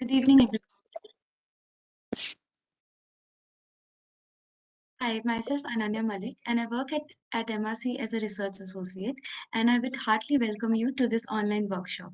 Good evening, everyone. Hi, myself Ananya Malik, and I work at MRC as a research associate, and I would heartily welcome you to this online workshop.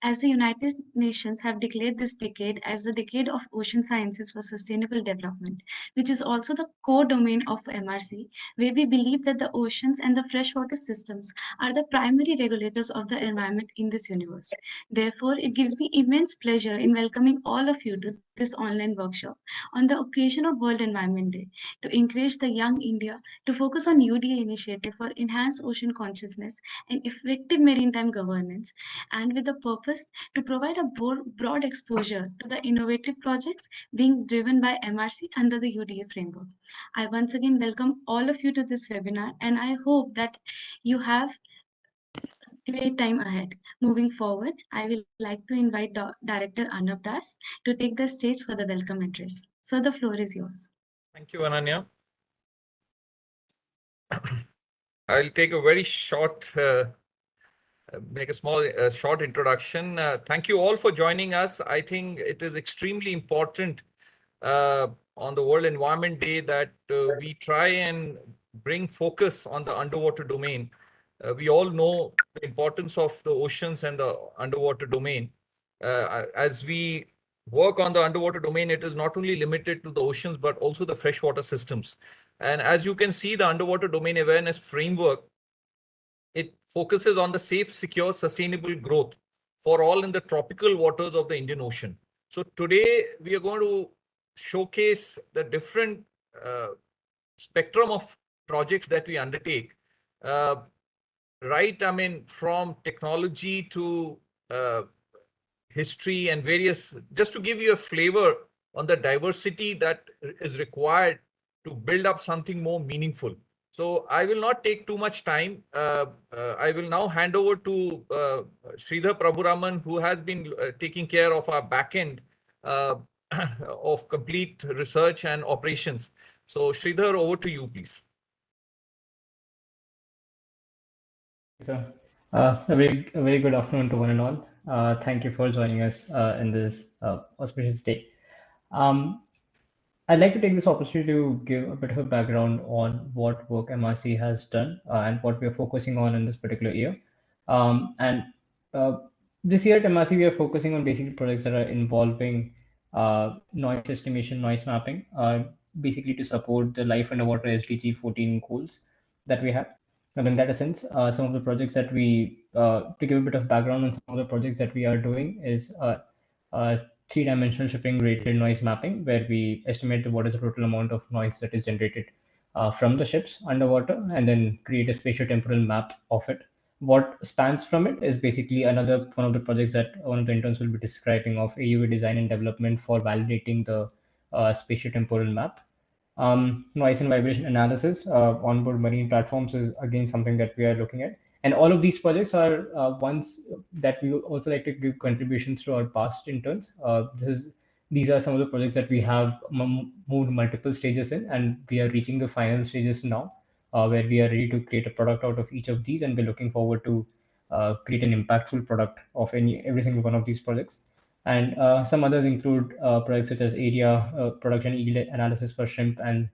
As the United Nations have declared this decade as the decade of ocean sciences for sustainable development, which is also the core domain of MRC, where we believe that the oceans and the freshwater systems are the primary regulators of the environment in this universe. Therefore, it gives me immense pleasure in welcoming all of you to this online workshop on the occasion of World Environment Day to encourage the young India to focus on UDA initiative for enhanced ocean consciousness and effective maritime governance, and with the purpose to provide a broad exposure to the innovative projects being driven by MRC under the UDA framework. I once again welcome all of you to this webinar, and I hope that you have great time ahead. Moving forward, I will like to invite Director Arnav Das to take the stage for the welcome address. So the floor is yours. Thank you, Ananya. I'll take a very short, make a small, short introduction. Thank you all for joining us. I think it is extremely important on the World Environment Day that we try and bring focus on the underwater domain. We all know the importance of the oceans and the underwater domain. As we work on the underwater domain, it is not only limited to the oceans, but also the freshwater systems. And as you can see, the underwater domain awareness framework, it focuses on the safe, secure, sustainable growth for all in the tropical waters of the Indian Ocean. So today we are going to showcase the different spectrum of projects that we undertake. Right, I mean, from technology to history and various, just to give you a flavor on the diversity that is required to build up something more meaningful. So I will not take too much time. I will now hand over to Sridhar Prabhuraman, who has been taking care of our backend of complete research and operations. So Sridhar, over to you, please. So, a very good afternoon to one and all. Thank you for joining us in this auspicious day. I'd like to take this opportunity to give a bit of a background on what work MRC has done and what we are focusing on in this particular year. And this year at MRC, we are focusing on basically projects that are involving noise estimation, noise mapping, basically to support the life underwater SDG 14 goals that we have. And in that sense, some of the projects that we, to give a bit of background on some of the projects that we are doing is three-dimensional shipping rated noise mapping, where we estimate what is the total amount of noise that is generated from the ships underwater, and then create a spatial temporal map of it. What spans from it is basically another one of the projects that one of the interns will be describing of AUV design and development for validating the spatial temporal map. Noise and vibration analysis onboard marine platforms is again something that we are looking at. And all of these projects are ones that we would also like to give contributions to our past interns. These are some of the projects that we have moved multiple stages in, and we are reaching the final stages now, where we are ready to create a product out of each of these, and we're looking forward to create an impactful product of every single one of these projects. And some others include projects such as area production yield analysis for shrimp and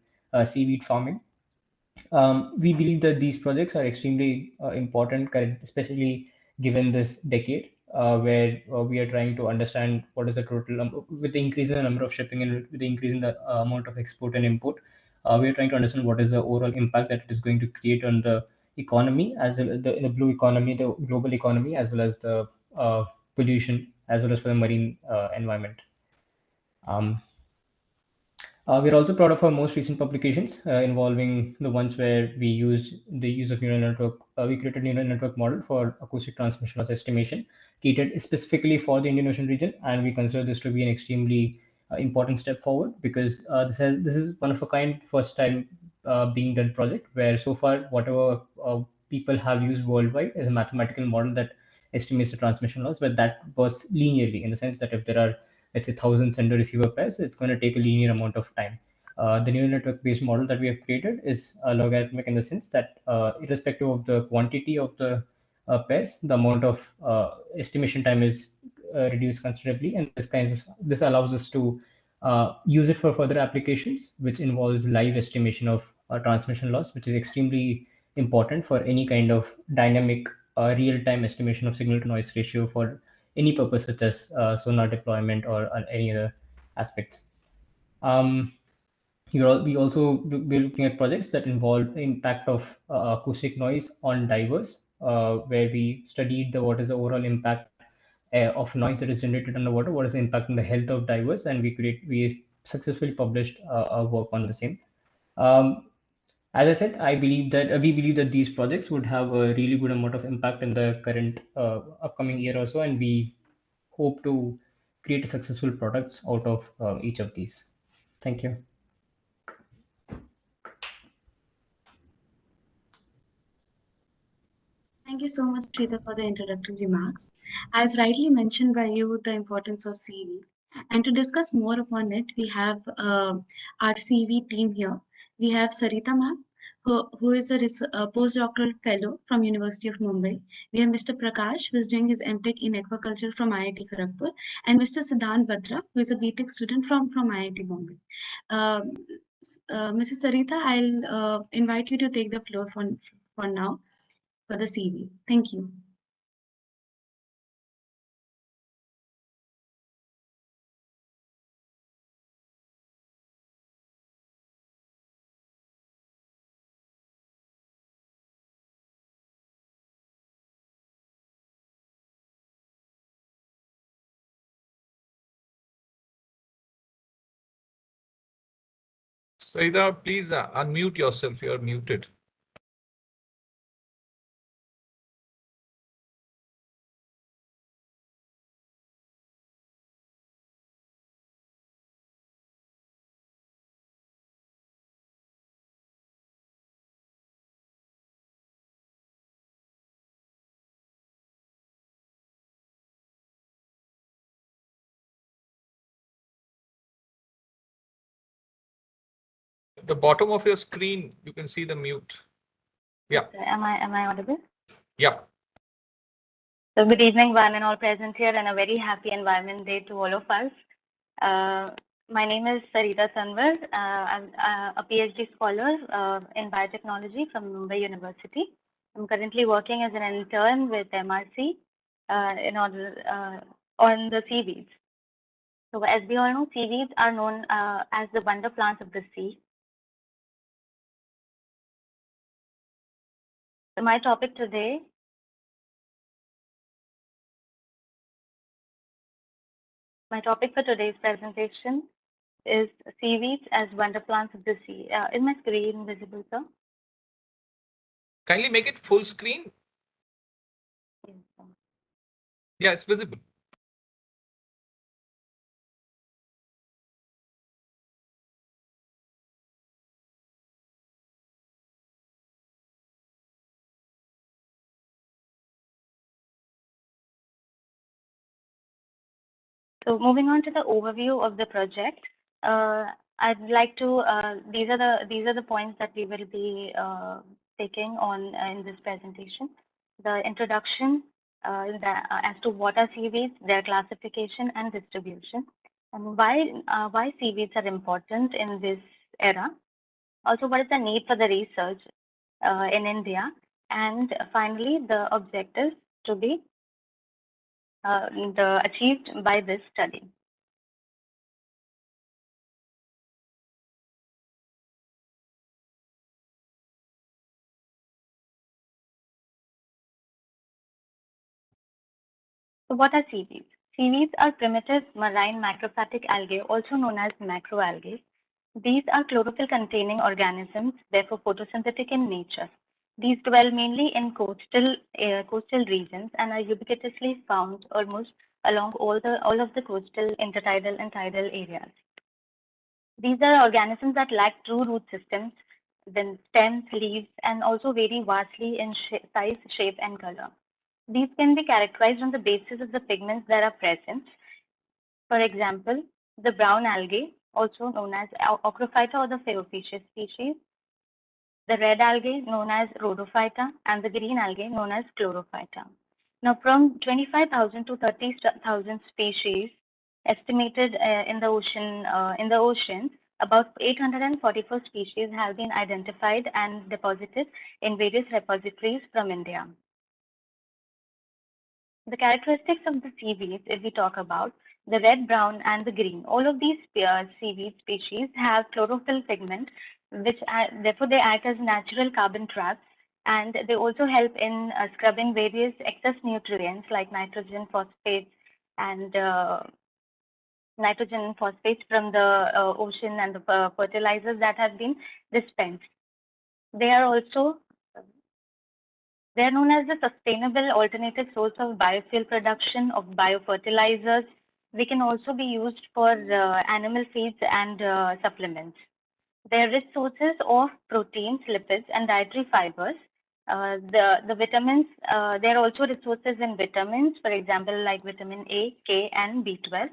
seaweed farming. We believe that these projects are extremely important, especially given this decade, where we are trying to understand what is the total, with the increase in the number of shipping and with the increase in the amount of export and import, we are trying to understand what is the overall impact that it is going to create on the economy, as the blue economy, the global economy, as well as the pollution, as well as for the marine environment. We're also proud of our most recent publications involving the ones where we use the use of neural network. We created a neural network model for acoustic transmission loss estimation, catered specifically for the Indian Ocean region, and we consider this to be an extremely important step forward, because this is one of a kind, first time being done project, where so far whatever people have used worldwide is a mathematical model that estimates the transmission loss, but that was linearly, in the sense that if there are, let's say, 1,000 sender receiver pairs, it's going to take a linear amount of time. The neural network based model that we have created is logarithmic, in the sense that irrespective of the quantity of the pairs, the amount of estimation time is reduce considerably, and this allows us to use it for further applications, which involves live estimation of transmission loss, which is extremely important for any kind of dynamic real-time estimation of signal to noise ratio for any purpose such as sonar deployment or any other aspects. We also be looking at projects that involve the impact of acoustic noise on divers, where we studied what is the overall impact of noise that is generated underwater, what is the impact on the health of divers, and we successfully published our work on the same. As I said, I believe that we believe that these projects would have a really good amount of impact in the current upcoming year or so, and we hope to create successful products out of each of these. Thank you. Thank you so much, Sridhar, for the introductory remarks. As rightly mentioned by you, the importance of seaweed. And to discuss more upon it, we have our seaweed team here. We have Sarita ma'am, who is a postdoctoral fellow from University of Mumbai. We have Mr. Prakash, who is doing his MTech in aquaculture from IIT Kharagpur, and Mr. Siddharth Batra, who is a BTech student from IIT Bombay. Mrs. Sarita, I'll invite you to take the floor for now for the CV. Thank you. Sridhar, please unmute yourself. You're muted. At the bottom of your screen, you can see the mute. Yeah. Am I audible? Yeah. So good evening, one and all present here, and a very happy Environment Day to all of us. My name is Sarita Sanwar. I'm a PhD scholar in biotechnology from Mumbai University. I'm currently working as an intern with MRC on the seaweeds. So as we all know, seaweeds are known as the wonder plants of the sea. So my topic today for today's presentation is seaweeds as wonder plants of the sea. Is my screen visible, sir? Kindly make it full screen. Yes, sir. Yeah, it's visible. So moving on to the overview of the project, I'd like to. These are the points that we will be taking on in this presentation. The introduction as to what are seaweeds, their classification and distribution, and why seaweeds are important in this era. Also, what is the need for the research in India, and finally the objectives to be achieved by this study. So what are seaweeds? Seaweeds are primitive marine macrophatic algae, also known as macroalgae. These are chlorophyll-containing organisms, therefore photosynthetic in nature. These dwell mainly in coastal regions and are ubiquitously found almost along all of the coastal, intertidal, and tidal areas. These are organisms that lack true root systems, then stems, leaves, and also vary vastly in size, shape, and color. These can be characterized on the basis of the pigments that are present. For example, the brown algae, also known as Ochrophyta or the Phaeophyceous species, the red algae known as Rhodophyta, and the green algae known as Chlorophyta. Now, from 25,000 to 30,000 species estimated in the ocean, about 844 species have been identified and deposited in various repositories from India. The characteristics of the seaweeds, if we talk about the red, brown, and the green, all of these seaweed species have chlorophyll pigment, which therefore they act as natural carbon traps, and they also help in scrubbing various excess nutrients like nitrogen, phosphates, and from the ocean and the fertilizers that have been dispensed. They are known as the sustainable alternative source of biofuel production of biofertilizers. They can also be used for animal feeds and supplements. They are rich sources of proteins, lipids, and dietary fibers. The vitamins, there are also resources in vitamins, for example, like vitamin A, K, and B12.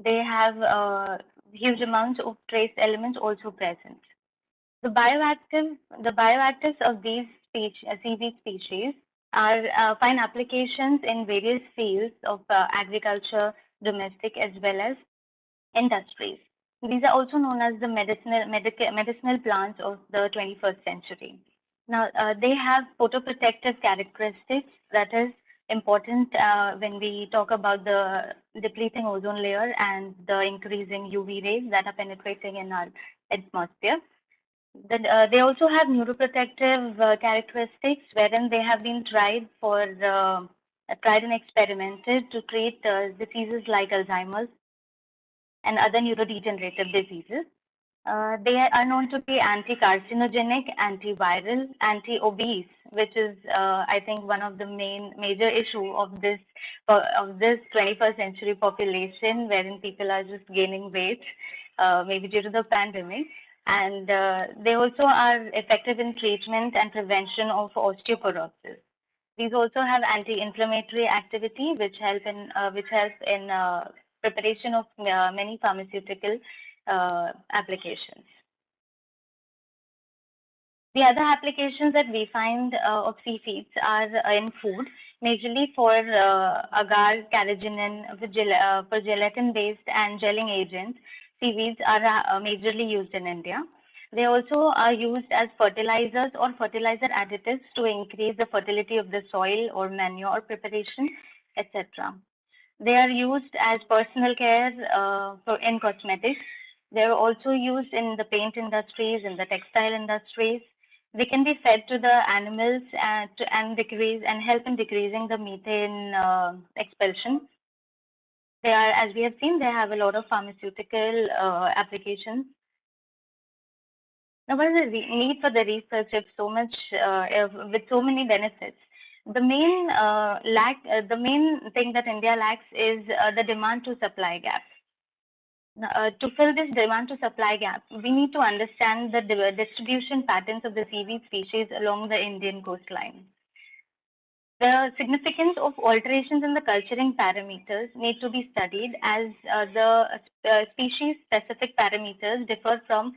They have huge amounts of trace elements also present. The bioactives of these seaweed species are find applications in various fields of agriculture, domestic, as well as industries. These are also known as the medicinal plants of the 21st century. Now, they have photoprotective characteristics that is important when we talk about the depleting ozone layer and the increasing UV rays that are penetrating in our atmosphere. They also have neuroprotective characteristics, wherein they have been tried and experimented to treat diseases like Alzheimer's and other neurodegenerative diseases. They are known to be anti-carcinogenic, antiviral, anti-obese, which is, I think, one of the major issue of this 21st century population, wherein people are just gaining weight, maybe due to the pandemic. And they also are effective in treatment and prevention of osteoporosis. These also have anti-inflammatory activity, which help in preparation of many pharmaceutical applications. The other applications that we find of seaweeds are in food, majorly for agar, carrageenan, for gelatin-based and gelling agents. Seaweeds are majorly used in India. They also are used as fertilizers or fertilizer additives to increase the fertility of the soil or manure preparation, etc. They are used as personal care in cosmetics. They are also used in the paint industries, in the textile industries. They can be fed to the animals and help in decreasing the methane expulsion. They are, as we have seen, they have a lot of pharmaceutical applications. Now, what is the need for the research if so much with so many benefits? The main thing that India lacks is the demand to supply gap. To fill this demand to supply gap, we need to understand the distribution patterns of the seaweed species along the Indian coastline. The significance of alterations in the culturing parameters need to be studied, as the species-specific parameters differ from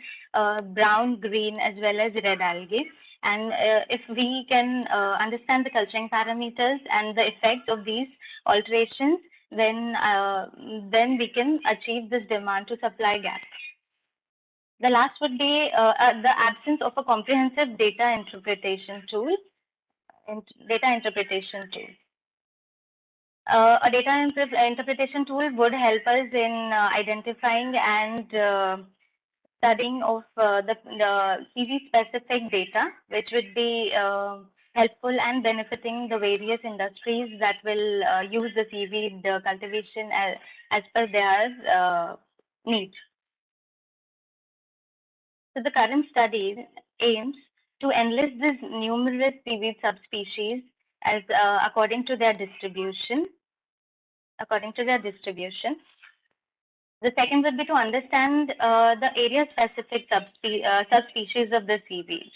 brown, green, as well as red algae. And if we can understand the culturing parameters and the effects of these alterations, then we can achieve this demand to supply gap. The last would be the absence of a comprehensive data interpretation tool. A data interpretation tool would help us in identifying and studying of the seaweed-specific data, which would be helpful and benefiting the various industries that will use the seaweed cultivation as per their needs. So the current study aims to enlist these numerous seaweed subspecies as according to their distribution. The second would be to understand the area-specific subspecies of the seaweeds,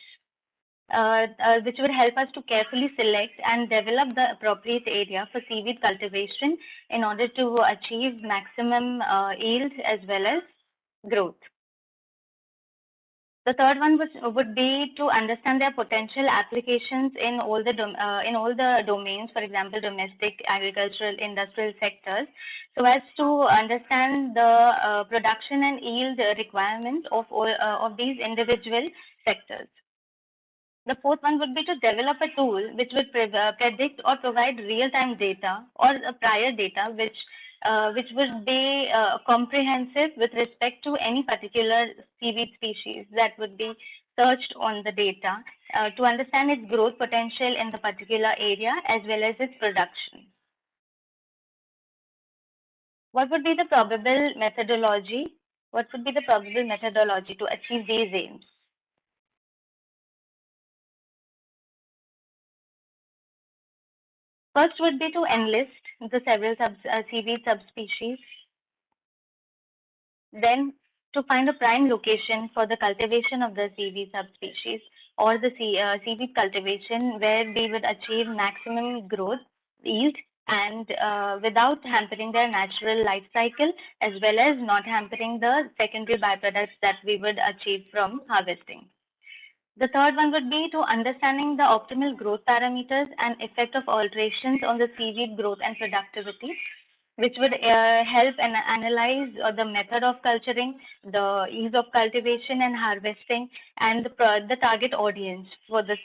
which would help us to carefully select and develop the appropriate area for seaweed cultivation in order to achieve maximum yield as well as growth. The third one would be to understand their potential applications in all the domains, for example, domestic, agricultural, industrial sectors, so as to understand the production and yield requirements of these individual sectors. The fourth one would be to develop a tool which would predict or provide real-time data or prior data which would be comprehensive with respect to any particular seaweed species that would be searched on the data to understand its growth potential in the particular area as well as its production. What would be the probable methodology? What would be the probable methodology to achieve these aims? First would be to enlist the several seaweed subspecies. Then to find a prime location for the cultivation of the seaweed subspecies or the seaweed cultivation where they would achieve maximum growth, yield, and without hampering their natural life cycle, as well as not hampering the secondary byproducts that we would achieve from harvesting. The third one would be to understanding the optimal growth parameters and effect of alterations on the seaweed growth and productivity, which would help and analyze the method of culturing, the ease of cultivation and harvesting, and the target audience for the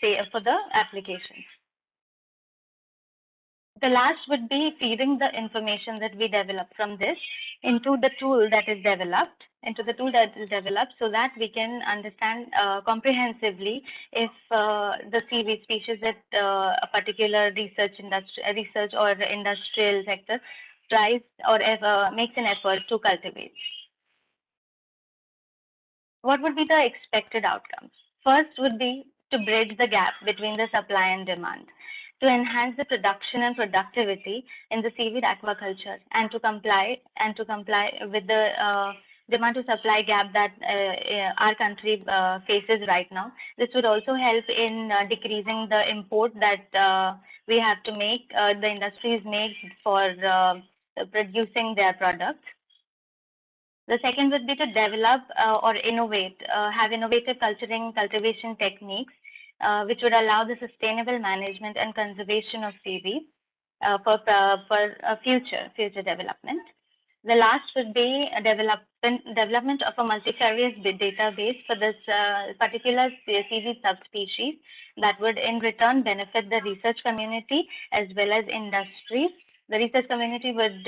applications. The last would be feeding the information that we develop from this into the tool that is developed, so that we can understand comprehensively if the seaweed species that a particular research or industrial sector tries or makes an effort to cultivate. What would be the expected outcomes? First would be to bridge the gap between the supply and demand, to enhance the production and productivity in the seaweed aquaculture, and to comply with the demand to supply gap that our country faces right now. This would also help in decreasing the import that we have to make, the industries make for producing their products. The second would be to develop or innovate, have innovative cultivation techniques which would allow the sustainable management and conservation of seaweed for future development. The last would be a development of a multifarious database for this particular seaweed subspecies that would in return benefit the research community as well as industries. The research community would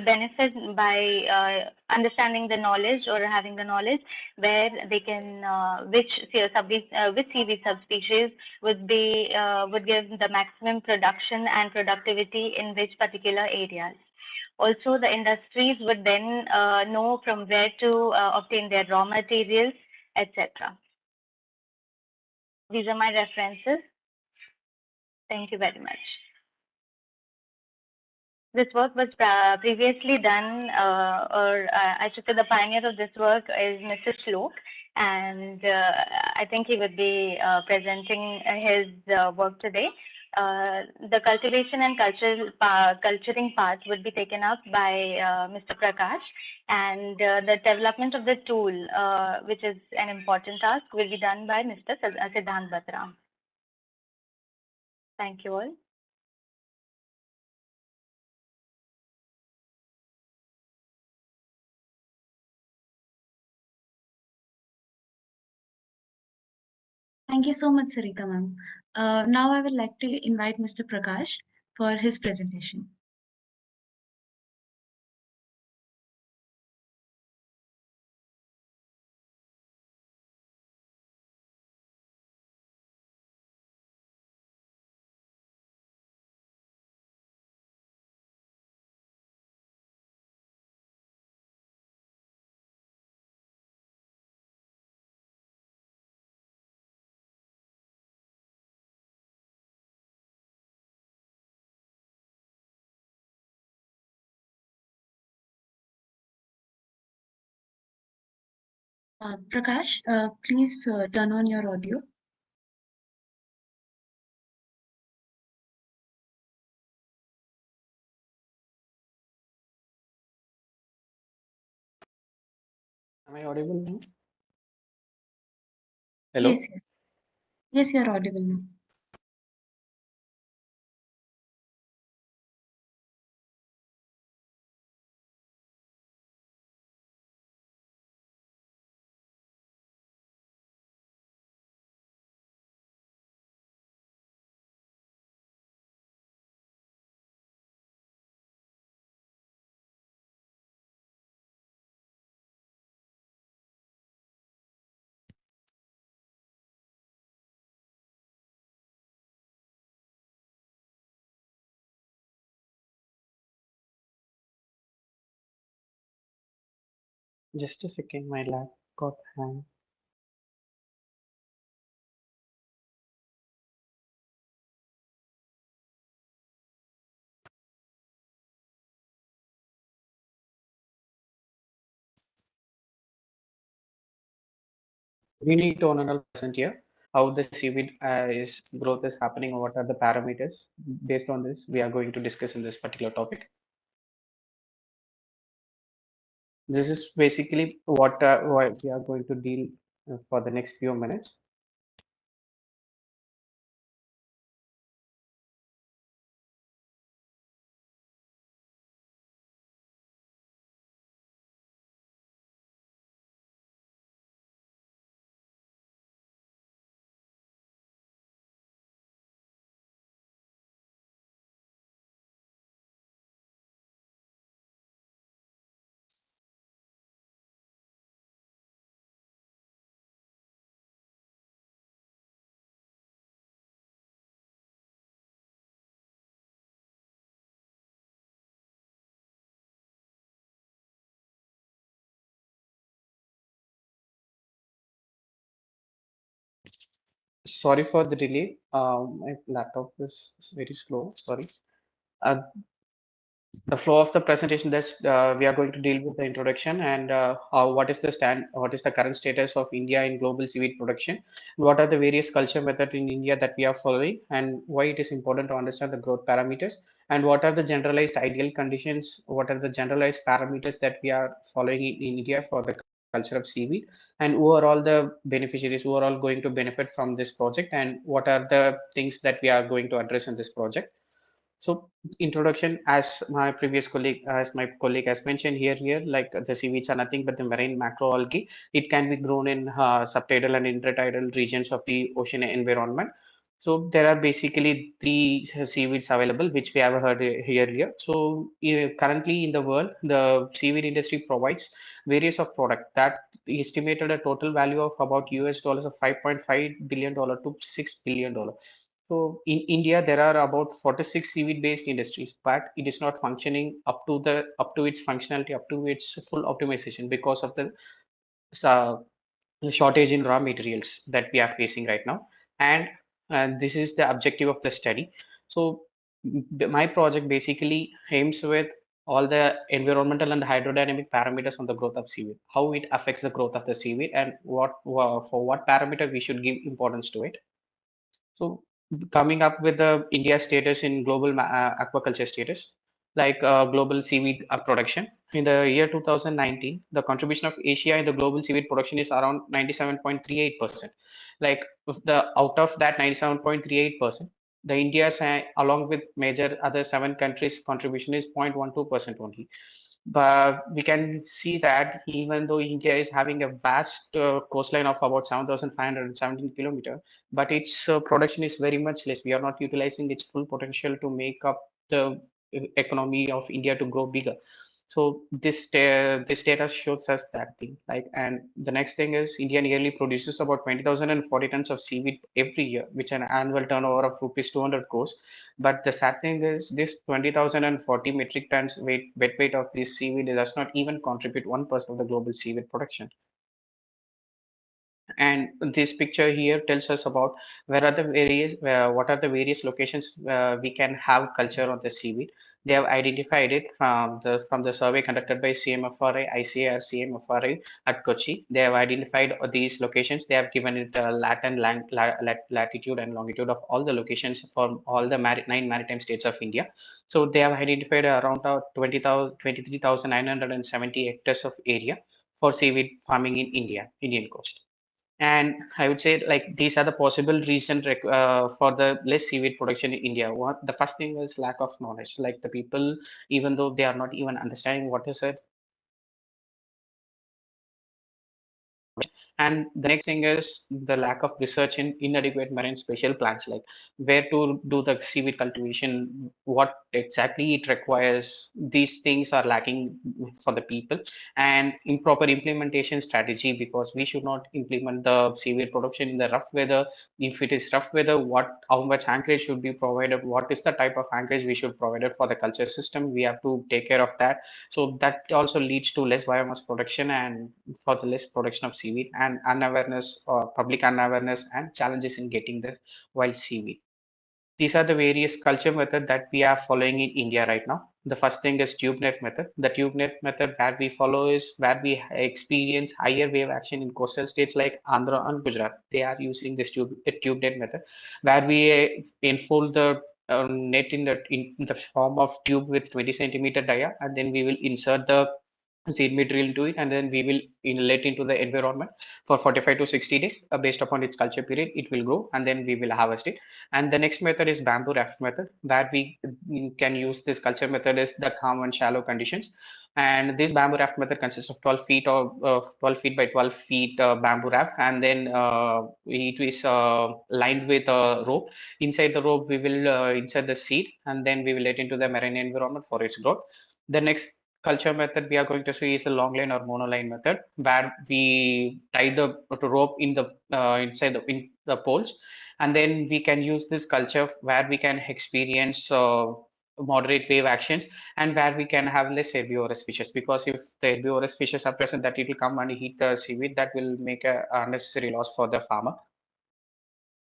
benefit by understanding the knowledge or having the knowledge where they can which seaweed subspecies would give the maximum production and productivity in which particular areas. Also, the industries would then know from where to obtain their raw materials, etc. These are my references. Thank you very much. This work was previously done, or I should say the pioneer of this work is Mr. Shlok, and I think he would be presenting his work today. The cultivation and culturing part would be taken up by Mr. Prakash, and the development of the tool, which is an important task, will be done by Mr. Siddharth. Thank you all. Thank you so much, Sarita ma'am. Now I would like to invite Mr. Prakash for his presentation. Prakash, please turn on your audio. Am I audible now? Hello? Yes, yes. Yes, you are audible now. Just a second, my lap got hang. We need to own present here how the seaweed is growth is happening, or what are the parameters. Based on this, we are going to discuss in this particular topic. This is basically what we are going to deal for the next few minutes. Sorry for the delay. My laptop is very slow. Sorry. Uh, the flow of the presentation, this we are going to deal with the introduction and what is the current status of India in global seaweed production, what are the various culture methods in India that we are following, and why it is important to understand the growth parameters, and what are the generalized ideal conditions, what are the generalized parameters that we are following in India for the culture of seaweed, and who are all the beneficiaries who are all going to benefit from this project, and what are the things that we are going to address in this project. So introduction, as my colleague has mentioned here, like the seaweeds are nothing but the marine macroalgae. It can be grown in subtidal and intertidal regions of the ocean environment. So there are basically three seaweeds available, which we have heard here. So currently in the world, the seaweed industry provides various of product that estimated a total value of about US dollars of $5.5 billion to $6 billion. So in India, there are about 46 seaweed-based industries, but it is not functioning up to its functionality, up to its full optimization because of the uh, shortage in raw materials that we are facing right now. And this is the objective of the study. So my project basically aims with all the environmental and hydrodynamic parameters on the growth of seaweed, how it affects the growth of the seaweed, and for what parameter we should give importance to it. So coming up with the India status in global aquaculture status, like global seaweed production. In the year 2019, the contribution of Asia in the global seaweed production is around 97.38%. Like of the out of that 97.38%, the India's along with major other 7 countries contribution is 0.12% only. But we can see that even though India is having a vast coastline of about 7,517 kilometers, but its production is very much less. We are not utilizing its full potential to make up the economy of India to grow bigger. So this data shows us that thing. Like, and the next thing is India nearly produces about 20,040 tons of seaweed every year, which an annual turnover of rupees 200 crores. But the sad thing is this 20,040 metric tons wet weight of this seaweed does not even contribute 1% of the global seaweed production. And this picture here tells us about what are the various locations we can have culture of the seaweed. They have identified it from the survey conducted by CMFRA, ICAR, CMFRA at Kochi. They have identified these locations. They have given it latitude and longitude of all the locations for all the 9 maritime states of India. So they have identified around 23,970 hectares of area for seaweed farming in Indian coast. And I would say like these are the possible reasons for the less seaweed production in India. What the first thing is lack of knowledge. Like the people, even though they are not even understanding what is it, and the next thing is the lack of research in inadequate marine spatial plans, like where to do the seaweed cultivation, what exactly it requires. These things are lacking for the people, and improper implementation strategy, because we should not implement the seaweed production in the rough weather. If it is rough weather, how much anchorage should be provided, what is the type of anchorage we should provide it for the culture system, we have to take care of that. So that also leads to less biomass production and for the less production of seaweed, and unawareness or public unawareness and challenges in getting the wild seaweed. These are the various culture method that we are following in India right now. The first thing is tube net method. The tube net method where we follow is where we experience higher wave action in coastal states like Andhra and Gujarat. They are using this tube net method, where we enfold the net in the form of tube with 20 centimeter dia, and then we will insert the seed material into it, and then we will let into the environment for 45 to 60 days. Based upon its culture period, it will grow, and then we will harvest it. And the next method is bamboo raft method, where we can use this culture method is the calm and shallow conditions. And this bamboo raft method consists of 12 feet or 12 feet by 12 feet bamboo raft, and then it is lined with a rope. Inside the rope, we will insert the seed, and then we will let into the marine environment for its growth. The next culture method we are going to see is the long line or monoline method, where we tie the rope in the inside in the poles, and then we can use this culture where we can experience moderate wave actions, and where we can have less herbivorous fishes, because if the herbivorous fishes are present, that it will come and eat the seaweed, that will make a unnecessary loss for the farmer.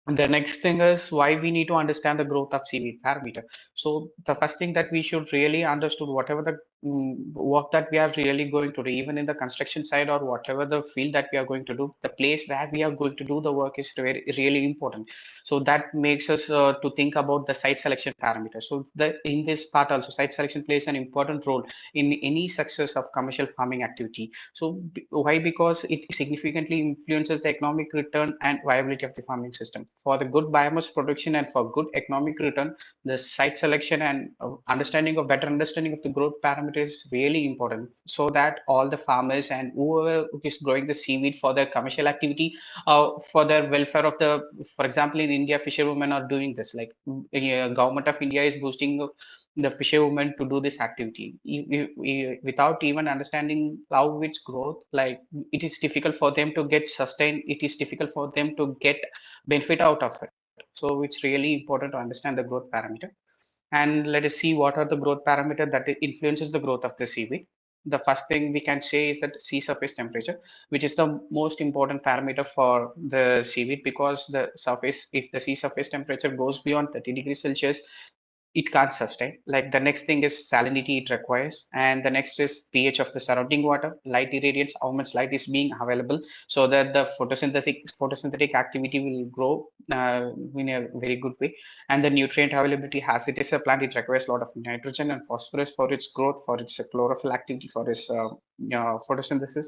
The next thing is why we need to understand the growth of seaweed parameter. So the first thing that we should really understood, whatever the work that we are really going to do, even in the construction side or whatever the field that we are going to do, the place where we are going to do the work is really important. So that makes us to think about the site selection parameter. So in this part also, site selection plays an important role in any success of commercial farming activity. So why? Because it significantly influences the economic return and viability of the farming system. For the good biomass production and for good economic return, the site selection and better understanding of the growth parameters is really important, so that all the farmers and whoever is growing the seaweed for their commercial activity, for their welfare of the, for example, in India, fisherwomen are doing this. Like government of India is boosting the fisherwomen to do this activity. Without even understanding how its growth, like it is difficult for them to get sustained. It is difficult for them to get benefit out of it. So it's really important to understand the growth parameter. And let us see what are the growth parameter that influences the growth of the seaweed. The first thing we can say is that sea surface temperature, which is the most important parameter for the seaweed, because if the sea surface temperature goes beyond 30 degrees Celsius, it can't sustain. Like the next thing is salinity it requires, and the next is pH of the surrounding water, light irradiance, how much light is being available, so that the photosynthetic activity will grow in a very good way. And the nutrient availability, as it is a plant, it requires a lot of nitrogen and phosphorus for its growth, for its chlorophyll activity, for its photosynthesis.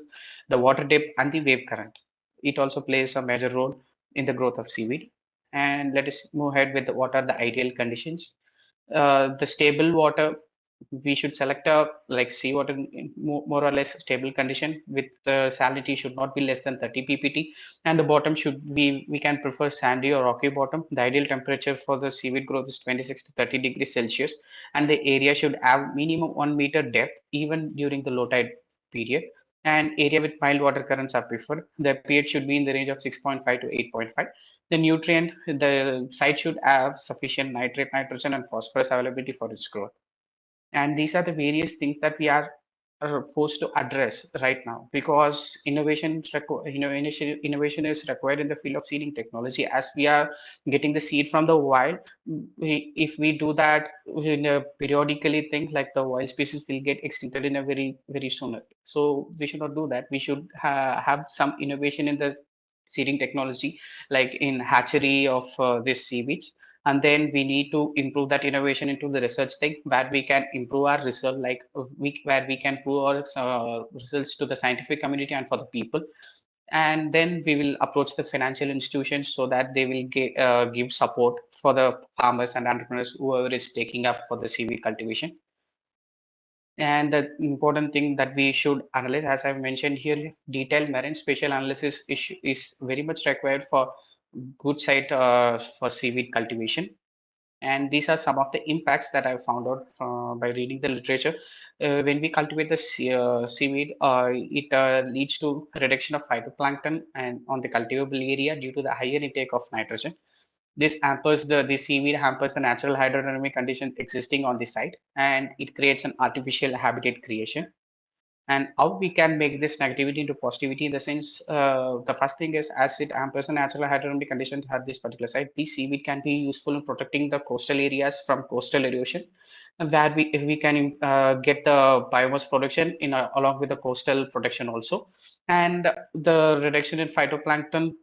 The water depth and the wave current, it also plays a major role in the growth of seaweed. And let us move ahead with what are the ideal conditions. The stable water, we should select a like seawater in more or less stable condition, with the salinity should not be less than 30 ppt, and the bottom should we can prefer sandy or rocky bottom. The ideal temperature for the seaweed growth is 26 to 30 degrees Celsius, and the area should have minimum 1 meter depth even during the low tide period, and area with mild water currents are preferred. The pH should be in the range of 6.5 to 8.5. The site should have sufficient nitrate, nitrogen, and phosphorus availability for its growth. And these are the various things that we are forced to address right now, because innovation is required in the field of seeding technology. As we are getting the seed from the wild, if we do that in a periodically thing, like the wild species will get extincted in a very sooner. So we should not do that. We should have some innovation in the seeding technology, like in hatchery of this seaweed. And then we need to improve that innovation into the research thing, where we can improve our result, like where we can prove our results to the scientific community and for the people. And then we will approach the financial institutions so that they will give support for the farmers and entrepreneurs whoever is taking up for the seaweed cultivation. And the important thing that we should analyze, as I mentioned here, detailed marine spatial analysis is very much required for good site for seaweed cultivation. And these are some of the impacts that I found out by reading the literature. When we cultivate the seaweed, it leads to reduction of phytoplankton and on the cultivable area due to the higher intake of nitrogen. This hampers the seaweed hampers the natural hydrodynamic conditions existing on the site, and it creates an artificial habitat creation. And how we can make this negativity into positivity in the sense, the first thing is, as it hampers the natural hydrodynamic conditions at this particular site, the seaweed can be useful in protecting the coastal areas from coastal erosion, where if we can get the biomass production in along with the coastal protection also. And the reduction in phytoplankton,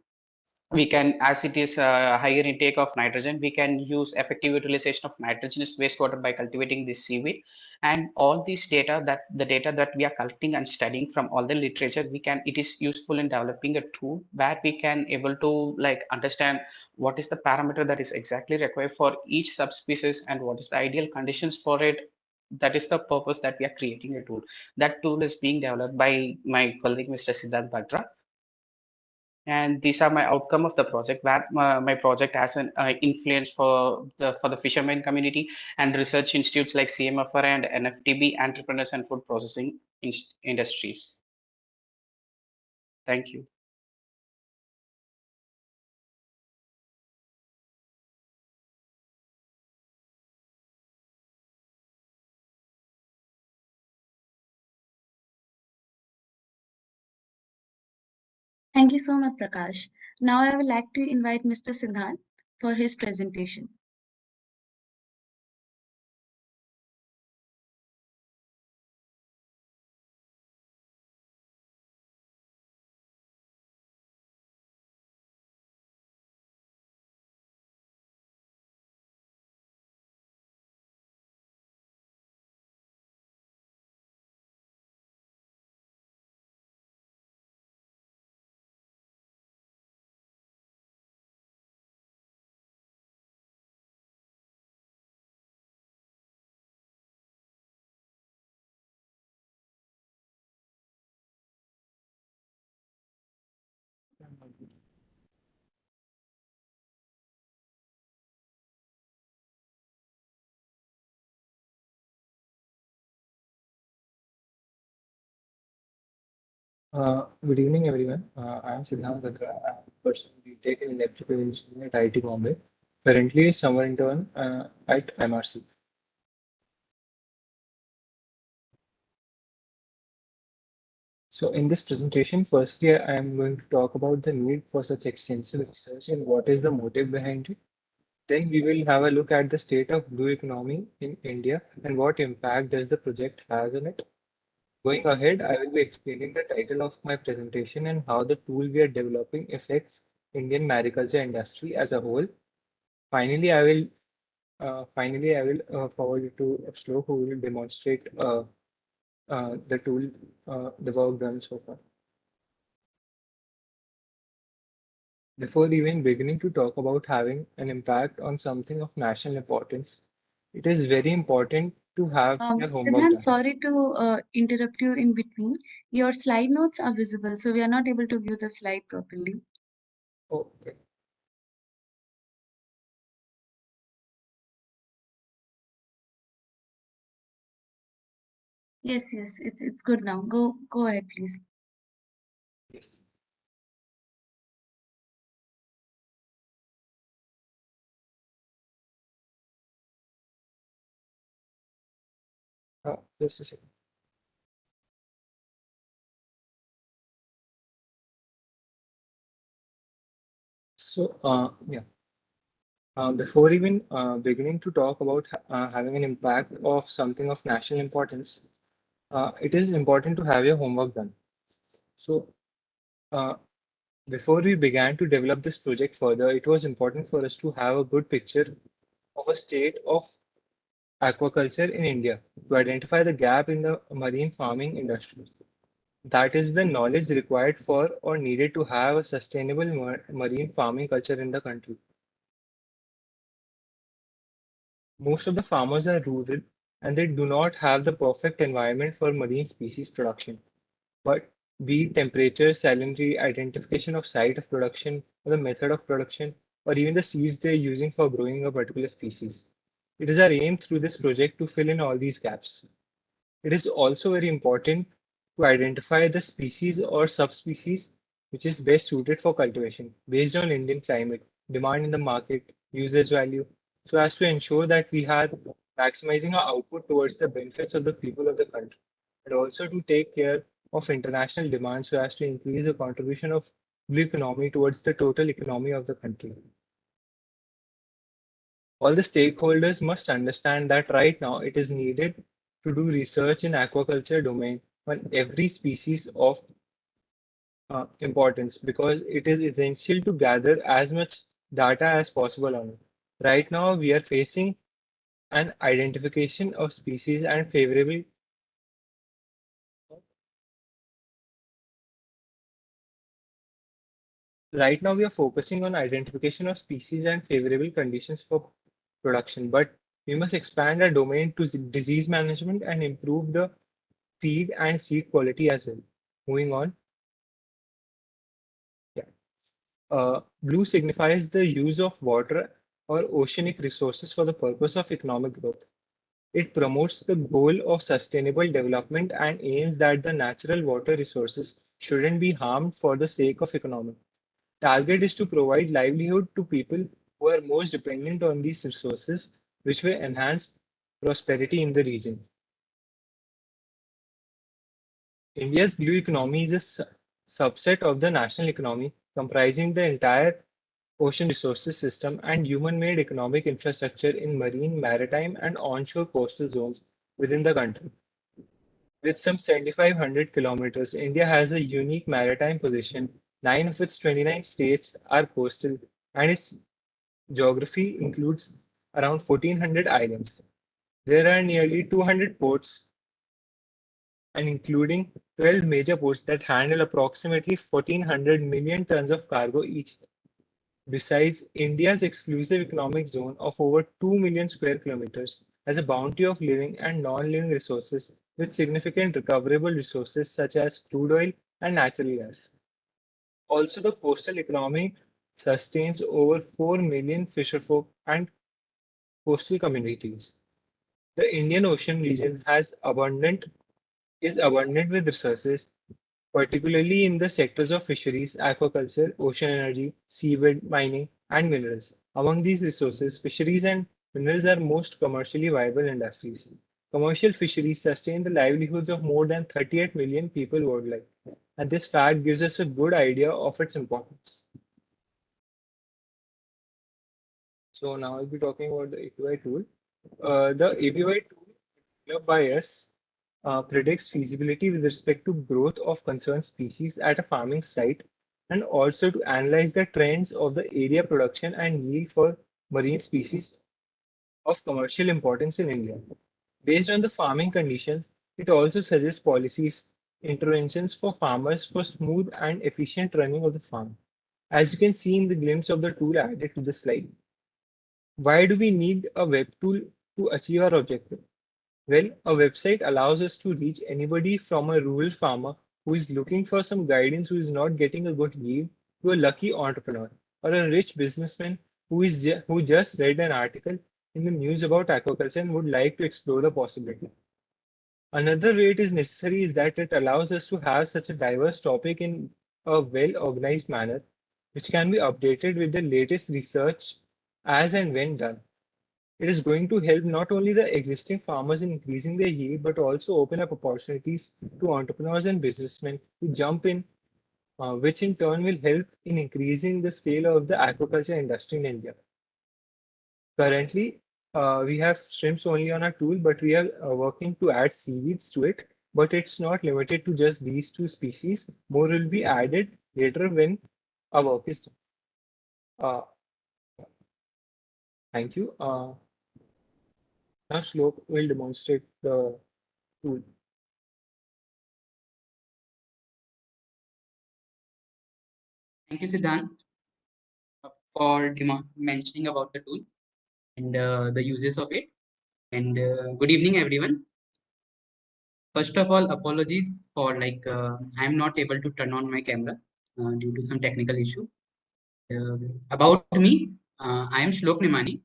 we can, as it is a higher intake of nitrogen, we can use effective utilization of nitrogenous wastewater by cultivating this seaweed. And all these data, that the data that we are collecting and studying from all the literature, it is useful in developing a tool where we can able to like understand what is the parameter that is exactly required for each subspecies and what is the ideal conditions for it. That is the purpose that we are creating a tool. That tool is being developed by my colleague Mr. Siddharth, and these are my outcome of the project, where my project has an influence for the fishermen community and research institutes like CMFR and NFTB, entrepreneurs and food processing industries. Thank you. Thank you so much, Prakash. Now I would like to invite Mr. Siddharth for his presentation. Good evening, everyone. I am Sridhar Prabhuraman. I am pursuing BTech in Electrical Engineering at IIT Bombay. Currently, a summer intern at MRC. So, in this presentation, firstly, I am going to talk about the need for such extensive research and what is the motive behind it. Then we will have a look at the state of blue economy in India and what impact does the project have on it. Going ahead, I will be explaining the title of my presentation and how the tool we are developing affects Indian mariculture industry as a whole. Finally, I will forward it to Shlok, who will demonstrate the tool, the work done so far. Before even beginning to talk about having an impact on something of national importance, it is very important to have your homework Siddharth, done. sorry to interrupt you in between. Your slide notes are visible, so we are not able to view the slide properly. Oh, okay. Yes, it's good now. Go ahead, please. Yes. Just a second. So, yeah. Before even beginning to talk about having an impact of something of national importance, it is important to have your homework done. So, uh, before we began to develop this project further, it was important for us to have a good picture of a state of aquaculture in India to identify the gap in the marine farming industry. That is the knowledge required for or needed to have a sustainable marine farming culture in the country. Most of the farmers are rural and they do not have the perfect environment for marine species production. But be it temperature, salinity, identification of site of production, or the method of production, or even the seeds they're using for growing a particular species. It is our aim through this project to fill in all these gaps. It is also very important to identify the species or subspecies which is best suited for cultivation based on Indian climate, demand in the market, usage value, so as to ensure that we are maximizing our output towards the benefits of the people of the country, and also to take care of international demand so as to increase the contribution of blue economy towards the total economy of the country. All the stakeholders must understand that right now it is needed to do research in aquaculture domain on every species of importance because it is essential to gather as much data as possible on it. Right now, we are facing an identification of species and favorable. Right now, we are focusing on identification of species and favorable conditions for production, but we must expand our domain to disease management and improve the feed and seed quality as well. Moving on. Yeah. Blue signifies the use of water or oceanic resources for the purpose of economic growth. It promotes the goal of sustainable development and aims that the natural water resources shouldn't be harmed for the sake of economy. Target is to provide livelihood to people who are most dependent on these resources, which will enhance prosperity in the region. India's blue economy is a subset of the national economy, comprising the entire ocean resources system and human-made economic infrastructure in marine, maritime, and onshore coastal zones within the country. With some 7,500 kilometers, India has a unique maritime position. 9 of its 29 states are coastal, and its geography includes around 1,400 islands. There are nearly 200 ports, and including 12 major ports that handle approximately 1,400 million tons of cargo each. Besides, India's exclusive economic zone of over 2 million square kilometers has a bounty of living and non-living resources with significant recoverable resources such as crude oil and natural gas. Also, the coastal economy sustains over 4 million fisherfolk and coastal communities. The Indian Ocean region is abundant with resources, particularly in the sectors of fisheries, aquaculture, ocean energy, seaweed mining, and minerals. Among these resources, fisheries and minerals are most commercially viable industries. Commercial fisheries sustain the livelihoods of more than 38 million people worldwide, and this fact gives us a good idea of its importance. So now I'll be talking about the APY tool. The APY tool developed by us predicts feasibility with respect to growth of concerned species at a farming site and also to analyze the trends of the area production and yield for marine species of commercial importance in India. Based on the farming conditions, it also suggests policies, interventions for farmers for smooth and efficient running of the farm. As you can see in the glimpse of the tool added to the slide. Why do we need a web tool to achieve our objective? Well, a website allows us to reach anybody from a rural farmer who is looking for some guidance who is not getting a good yield to a lucky entrepreneur or a rich businessman who just read an article in the news about aquaculture and would like to explore the possibility. Another way it is necessary is that it allows us to have such a diverse topic in a well-organized manner, which can be updated with the latest research as and when done. It is going to help not only the existing farmers in increasing their yield, but also open up opportunities to entrepreneurs and businessmen to jump in, which in turn will help in increasing the scale of the aquaculture industry in India. Currently, we have shrimps only on our tool, but we are working to add seaweeds to it. But it's not limited to just these two species. More will be added later when our work is done. Uh, thank you. Now Shlok will demonstrate the tool. you, Siddharth, for mentioning about the tool and the uses of it. And good evening, everyone. First of all, apologies for I'm not able to turn on my camera due to some technical issue. About me, I am Shlok Nimani,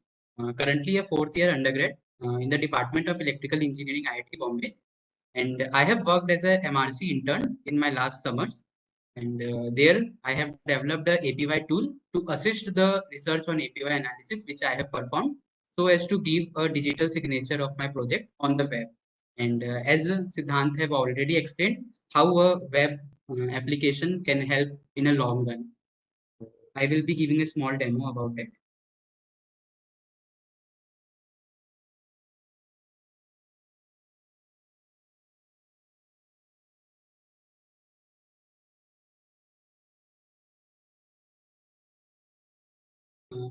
currently a fourth year undergrad in the Department of Electrical Engineering, IIT Bombay. And I have worked as a MRC intern in my last summers. And there I have developed a APY tool to assist the research on APY analysis, which I have performed so as to give a digital signature of my project on the web. And as Siddhant have already explained, how a web application can help in a long run. I will be giving a small demo about that.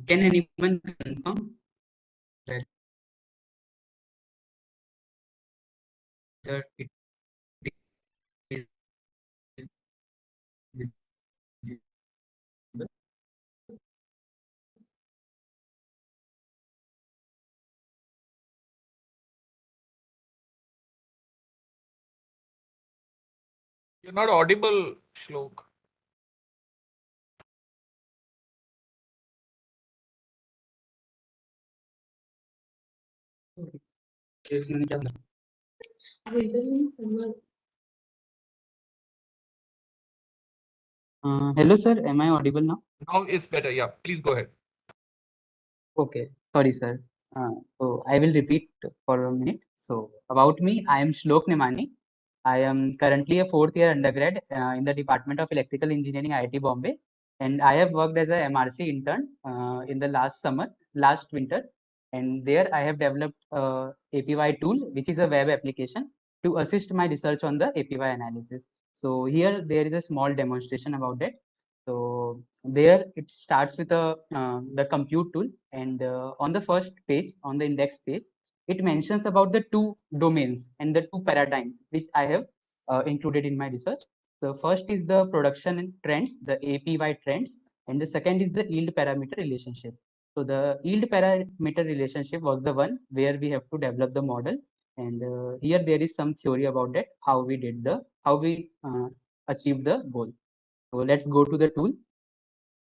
Can anyone confirm whether it is visible? You're not audible, Shlok. Hello, sir. Am I audible now? Now it's better. Yeah, please go ahead. Okay. Sorry, sir. So I will repeat for a minute. So about me, I am Shlok Nimani. I am currently a fourth year undergrad in the Department of Electrical Engineering, IIT Bombay. And I have worked as a MRC intern in the last winter. And there I have developed a APY tool, which is a web application to assist my research on the APY analysis. So here there is a small demonstration about that. So there it starts with the compute tool, and on the first page, on the index page, it mentions about the two domains and the two paradigms which I have included in my research. The first is the production trends, the APY trends, and the second is the yield parameter relationship. So the yield parameter relationship was the one where we have to develop the model, and here there is some theory about that, how we achieved the goal. So let's go to the tool.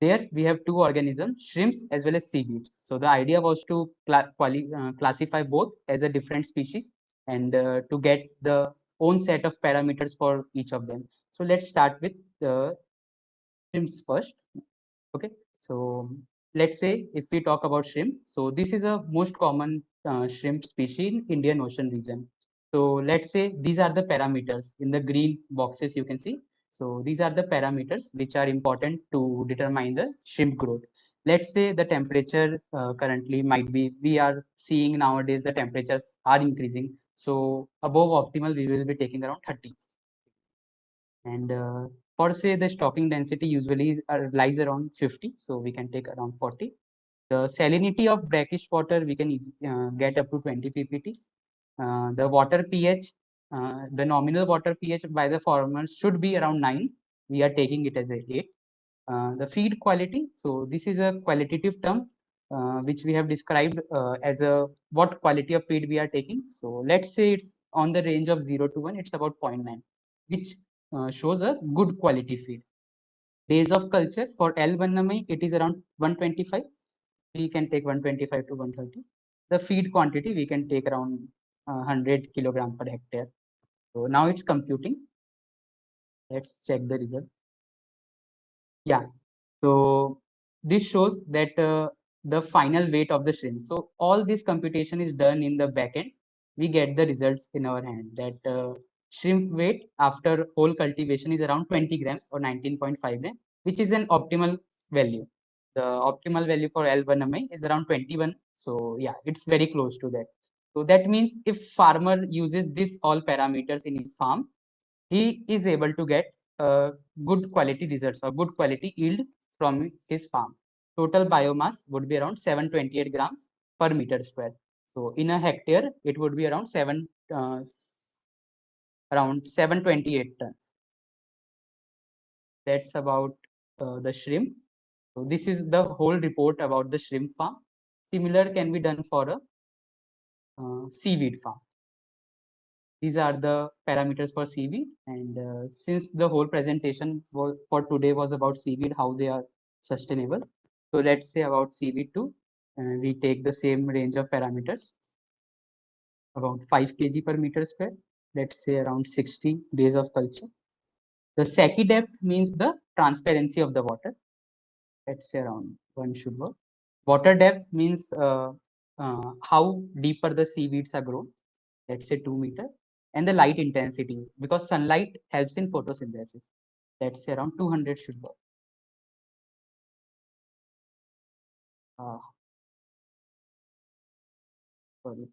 There we have two organisms, shrimps as well as seaweeds. So the idea was to classify both as a different species and to get the own set of parameters for each of them. So let's start with the shrimps first. Okay, so let's say if we talk about shrimp, so this is a most common shrimp species in Indian Ocean region. So let's say these are the parameters in the green boxes you can see. So these are the parameters which are important to determine the shrimp growth. Let's say the temperature currently might be, we are seeing nowadays the temperatures are increasing. So above optimal, we will be taking around 30. And for say the stocking density usually lies around 50, so we can take around 40. The salinity of brackish water we can get up to 20 ppt. The water pH, the nominal water pH by the farmers should be around 9. We are taking it as a 8. The feed quality, so this is a qualitative term which we have described as a what quality of feed we are taking. So let's say it's on the range of 0 to 1, it's about 0.9, which shows a good quality feed. Days of culture for L1MI, it is around 125. We can take 125 to 130. The feed quantity, we can take around 100 kilogram per hectare. So now it's computing. Let's check the result. Yeah, so this shows that the final weight of the shrimp. So all this computation is done in the backend. We get the results in our hand that shrimp weight after whole cultivation is around 20 grams or 19.5 grams, which is an optimal value. The optimal value for L1MI is around 21. So yeah, it's very close to that. So that means if farmer uses this all parameters in his farm, he is able to get good quality results or good quality yield from his farm. Total biomass would be around 728 grams per meter square. So in a hectare, it would be around 728 tons. That's about the shrimp. So this is the whole report about the shrimp farm. Similar can be done for a seaweed farm. These are the parameters for seaweed. And since the whole presentation for today was about seaweed, how they are sustainable. So let's say about seaweed too. We take the same range of parameters, about 5 kg per meter square. Let's say around 60 days of culture. The Saki depth means the transparency of the water. Let's say around 1 should work. Water depth means how deeper the seaweeds are grown. Let's say 2 meter. And the light intensity, because sunlight helps in photosynthesis. Let's say around 200 should work. Sorry.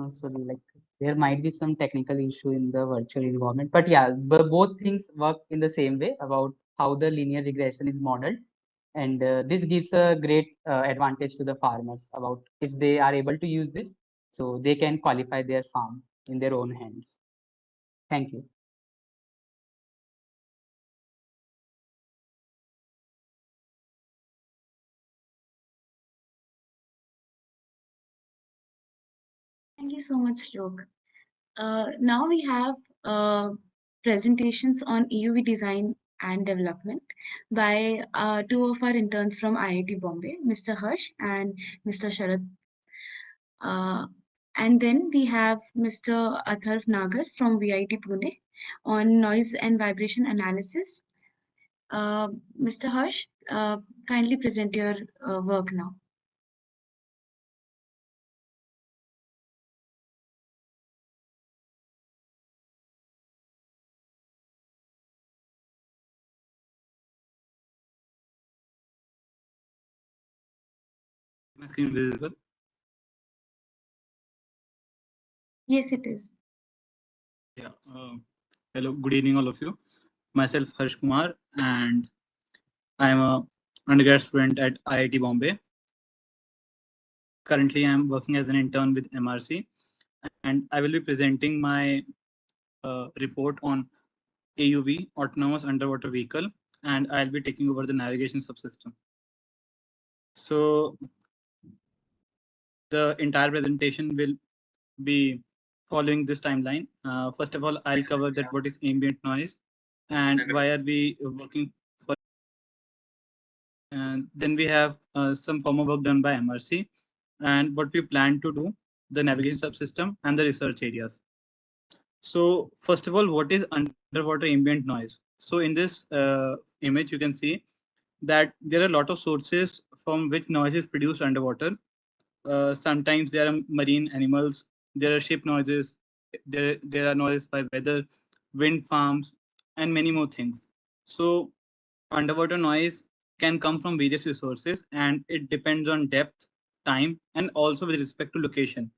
So like there might be some technical issue in the virtual environment, but yeah, both things work in the same way about how the linear regression is modeled. And this gives a great advantage to the farmers about if they are able to use this, so they can qualify their farm in their own hands. Thank you. Thank you so much, Shlok. Now we have presentations on EUV design and development by two of our interns from IIT Bombay, Mr. Harsh and Mr. Sharad. And then we have Mr. Atharv Nagar from VIT Pune on noise and vibration analysis. Mr. Harsh, kindly present your work now. My screen visible? Yes, it is. Yeah. Hello, good evening, all of you. Myself, Harsh Kumar, and I am a undergrad student at IIT Bombay. Currently, I am working as an intern with MRC, and I will be presenting my report on AUV, Autonomous Underwater Vehicle, and I'll be taking over the navigation subsystem. So the entire presentation will be following this timeline. First of all, I'll cover that what is ambient noise and why are we working for. And then we have some form of work done by MRC and what we plan to do, the navigation subsystem and the research areas. So first of all, what is underwater ambient noise? So in this image, you can see that there are a lot of sources from which noise is produced underwater. Sometimes there are marine animals, there are ship noises, there are noises by weather, wind farms, and many more things. So underwater noise can come from various resources and it depends on depth, time, and also with respect to location.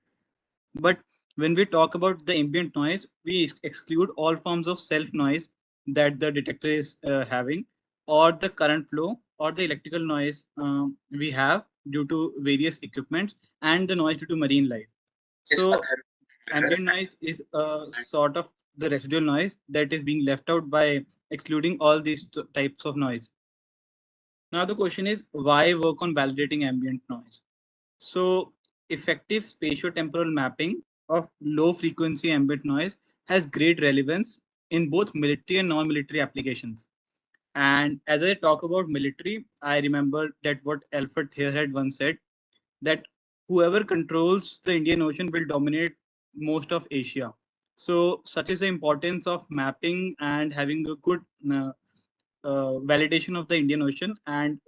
But when we talk about the ambient noise, we exclude all forms of self noise that the detector is having, or the current flow, or the electrical noise we have due to various equipments, and the noise due to marine life. So ambient noise is a sort of the residual noise that is being left out by excluding all these types of noise. Now the question is, why work on validating ambient noise? So effective spatio-temporal mapping of low frequency ambient noise has great relevance in both military and non-military applications. And as I talk about military, I remember that what Alfred Thayer had once said, that whoever controls the Indian Ocean will dominate most of Asia. So such is the importance of mapping and having a good validation of the Indian Ocean and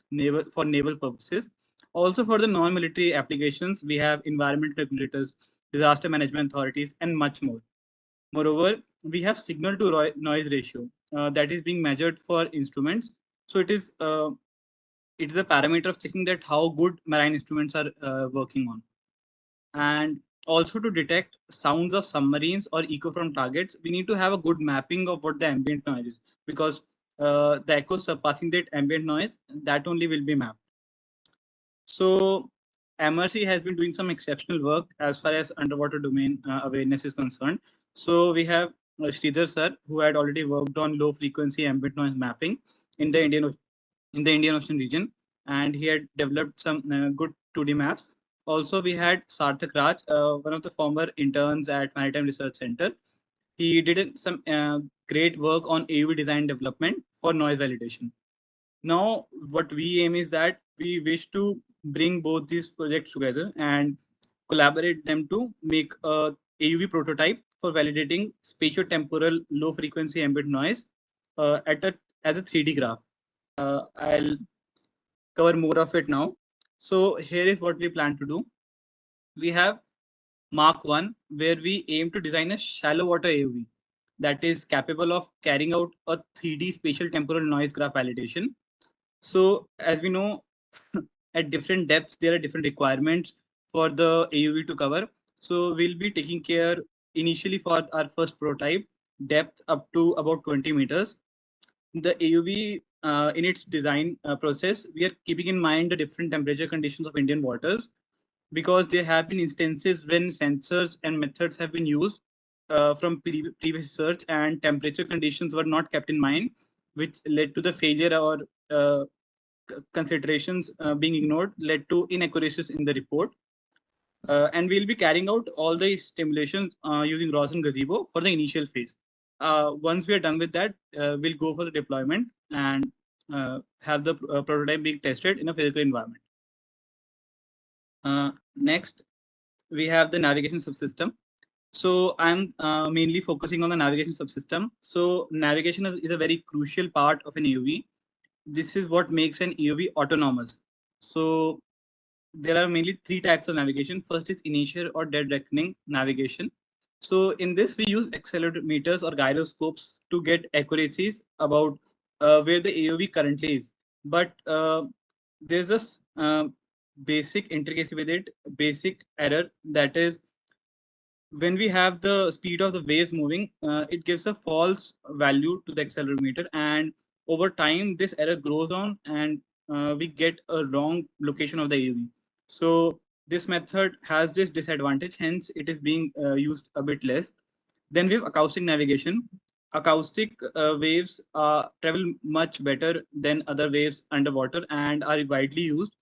naval for naval purposes. Also for the non-military applications, we have environment regulators, disaster management authorities, and much more. Moreover, we have signal to noise ratio that is being measured for instruments. So it is a parameter of checking that how good marine instruments are working on. And also to detect sounds of submarines or echo from targets, we need to have a good mapping of what the ambient noise is, because the echoes surpassing that ambient noise, that only will be mapped. So MRC has been doing some exceptional work as far as underwater domain awareness is concerned. So we have Sridhar sir, who had already worked on low frequency ambient noise mapping in the Indian Ocean region, and he had developed some good 2D maps. Also, we had Sarthak Raj, one of the former interns at Maritime Research Centre. He did some great work on AUV design development for noise validation. Now, what we aim is that we wish to bring both these projects together and collaborate them to make a AUV prototype for validating spatio-temporal low-frequency ambient noise as a 3D graph. I'll cover more of it now. So here is what we plan to do. We have Mark 1, where we aim to design a shallow water AUV that is capable of carrying out a 3D spatial temporal noise graph validation. So as we know, at different depths, there are different requirements for the AUV to cover. So we'll be taking care initially for our first prototype, depth up to about 20 meters. The AUV in its design process, we are keeping in mind the different temperature conditions of Indian waters, because there have been instances when sensors and methods have been used from previous research and temperature conditions were not kept in mind, which led to the failure, or considerations being ignored led to inaccuracies in the report. And we'll be carrying out all the stimulations using ROS and Gazebo for the initial phase. Once we are done with that, we'll go for the deployment and have the prototype being tested in a physical environment. Next, we have the navigation subsystem. So I'm mainly focusing on the navigation subsystem. So navigation is a very crucial part of an AUV. This is what makes an AUV autonomous. So there are mainly three types of navigation. First is inertial or dead reckoning navigation. So in this, we use accelerometers or gyroscopes to get accuracies about where the AUV currently is. But there's a basic intricacy with it, basic error, that is when we have the speed of the waves moving, it gives a false value to the accelerometer, and over time this error grows on, and we get a wrong location of the AUV. So this method has this disadvantage, hence it is being used a bit less. Then we have acoustic navigation. Acoustic waves travel much better than other waves underwater and are widely used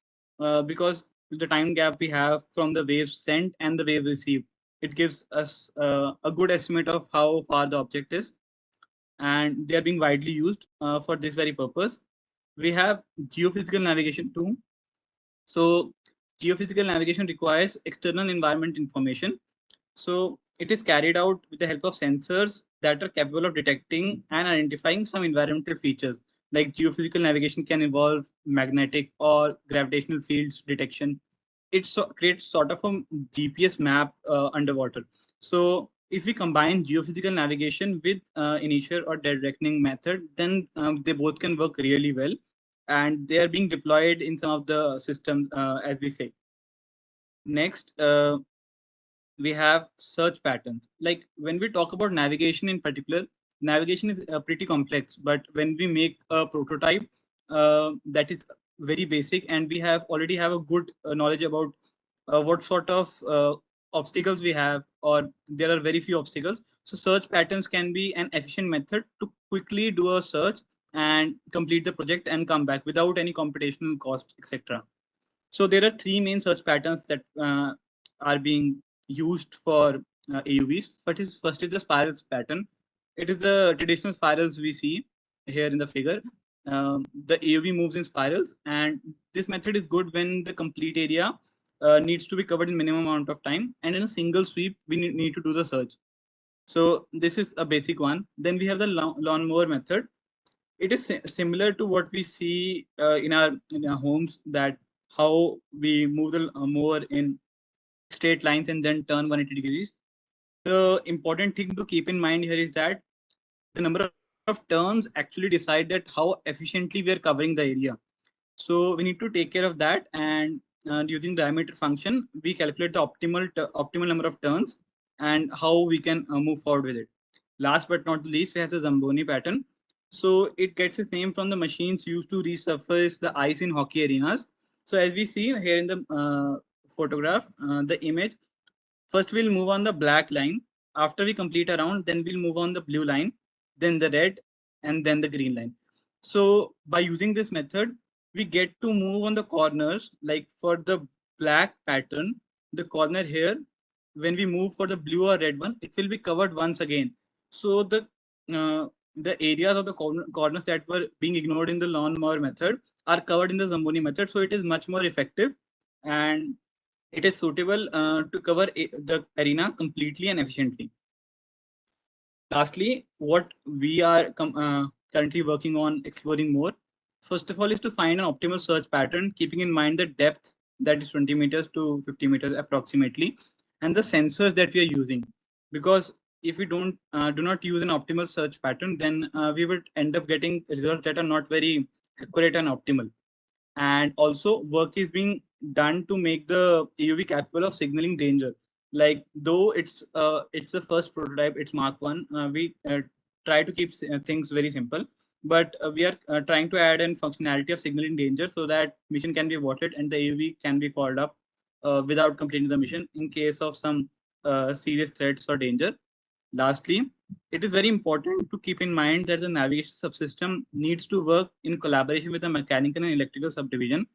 because the time gap we have from the wave sent and the wave received, it gives us a good estimate of how far the object is, and they are being widely used for this very purpose. We have geophysical navigation too. So geophysical navigation requires external environment information. So it is carried out with the help of sensors that are capable of detecting and identifying some environmental features. Like geophysical navigation can involve magnetic or gravitational fields detection. It creates sort of a GPS map underwater. So if we combine geophysical navigation with inertial or dead reckoning method, then they both can work really well. And they are being deployed in some of the systems, as we say. Next, we have search patterns. Like when we talk about navigation in particular, navigation is pretty complex, but when we make a prototype that is very basic, and we already have a good knowledge about what sort of obstacles we have, or there are very few obstacles. So search patterns can be an efficient method to quickly do a search and complete the project and come back without any computational cost, etc. So there are three main search patterns that are being used for AUVs. First is the spirals pattern. It is the traditional spirals we see here in the figure. The AUV moves in spirals, and this method is good when the complete area needs to be covered in minimum amount of time, and in a single sweep we need to do the search. So this is a basic one. Then we have the lawnmower method. It is similar to what we see in our homes, that how we move the mower in straight lines and then turn 180 degrees. The important thing to keep in mind here is that the number of turns actually decide that how efficiently we are covering the area. So we need to take care of that, and using diameter function, we calculate the optimal number of turns and how we can move forward with it. Last but not least, we have the Zamboni pattern. So it gets its name from the machines used to resurface the ice in hockey arenas. So as we see here in the photograph, the image, first we'll move on the black line. After we complete a round, then we'll move on the blue line, then the red, and then the green line. So by using this method, we get to move on the corners. Like for the black pattern, the corner here, when we move for the blue or red one, it will be covered once again. So the areas of the corners that were being ignored in the lawnmower method are covered in the Zamboni method. So it is much more effective, and it is suitable to cover the arena completely and efficiently. Lastly, what we are currently working on exploring more, first of all, is to find an optimal search pattern, keeping in mind the depth, that is 20 meters to 50 meters approximately, and the sensors that we are using. Because if we do not use an optimal search pattern, then we would end up getting results that are not very accurate and optimal. And also work is being done to make the AUV capable of signaling danger. Like though it's the first prototype, it's Mark 1, we try to keep things very simple, but we are trying to add in functionality of signaling danger so that mission can be aborted and the AUV can be called up without completing the mission in case of some serious threats or danger. Lastly, it is very important to keep in mind that the navigation subsystem needs to work in collaboration with the mechanical and electrical subdivision.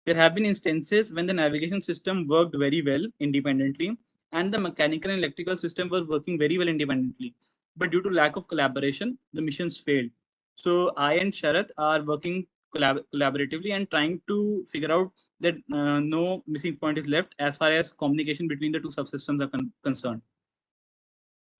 There have been instances when the navigation system worked very well independently and the mechanical and electrical system were working very well independently. But due to lack of collaboration, the missions failed. So I and Sharath are working collaboratively and trying to figure out that no missing point is left as far as communication between the two subsystems are concerned.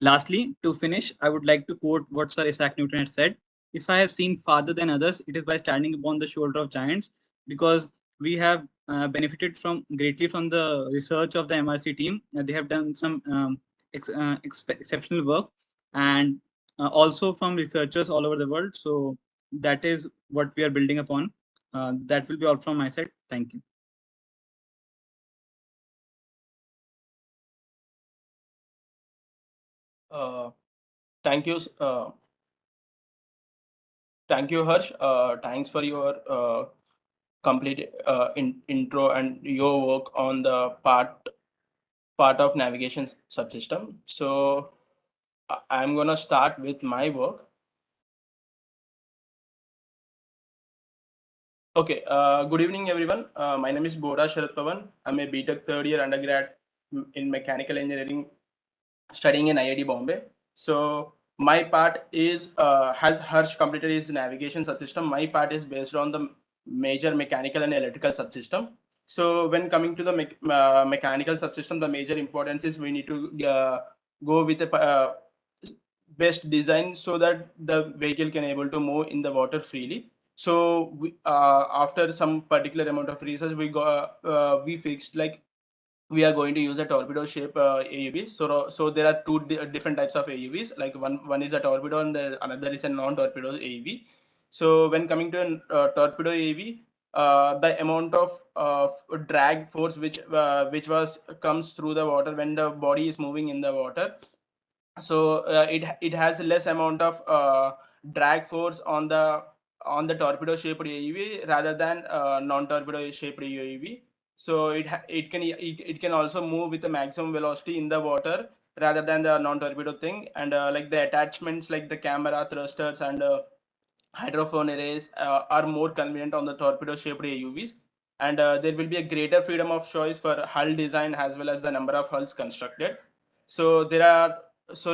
Lastly, to finish, I would like to quote what Sir Isaac Newton had said: "If I have seen farther than others, it is by standing upon the shoulder of giants," because we have benefited greatly from the research of the MRC team. They have done some exceptional work, and also from researchers all over the world. So that is what we are building upon. That will be all from my side. Thank you. Thank you. Thank you, Harsh. Thanks for your complete intro and your work on the part of navigation subsystem. So I'm gonna start with my work. Okay. Good evening, everyone. My name is Borah Sridhar Prabhuraman. I'm a BTech third year undergrad in mechanical engineering, studying in IIT Bombay. So my part is has Harsh completed his navigation subsystem. My part is based on the major mechanical and electrical subsystem. So when coming to the mechanical subsystem, the major importance is we need to go with a best design so that the vehicle can able to move in the water freely. So we, after some particular amount of research, we fixed like we are going to use a torpedo shape AUV. So there are two different types of AUVs. Like one is a torpedo and another is a non-torpedo AUV. So when coming to a torpedo AUV, the amount of drag force which comes through the water when the body is moving in the water, so it has less amount of drag force on the torpedo shaped AUV rather than non-torpedo shaped AUV. So it can also move with the maximum velocity in the water rather than the non-torpedo thing. And like the attachments like the camera, thrusters, and hydrophone arrays are more convenient on the torpedo shaped AUVs. And there will be a greater freedom of choice for hull design as well as the number of hulls constructed. So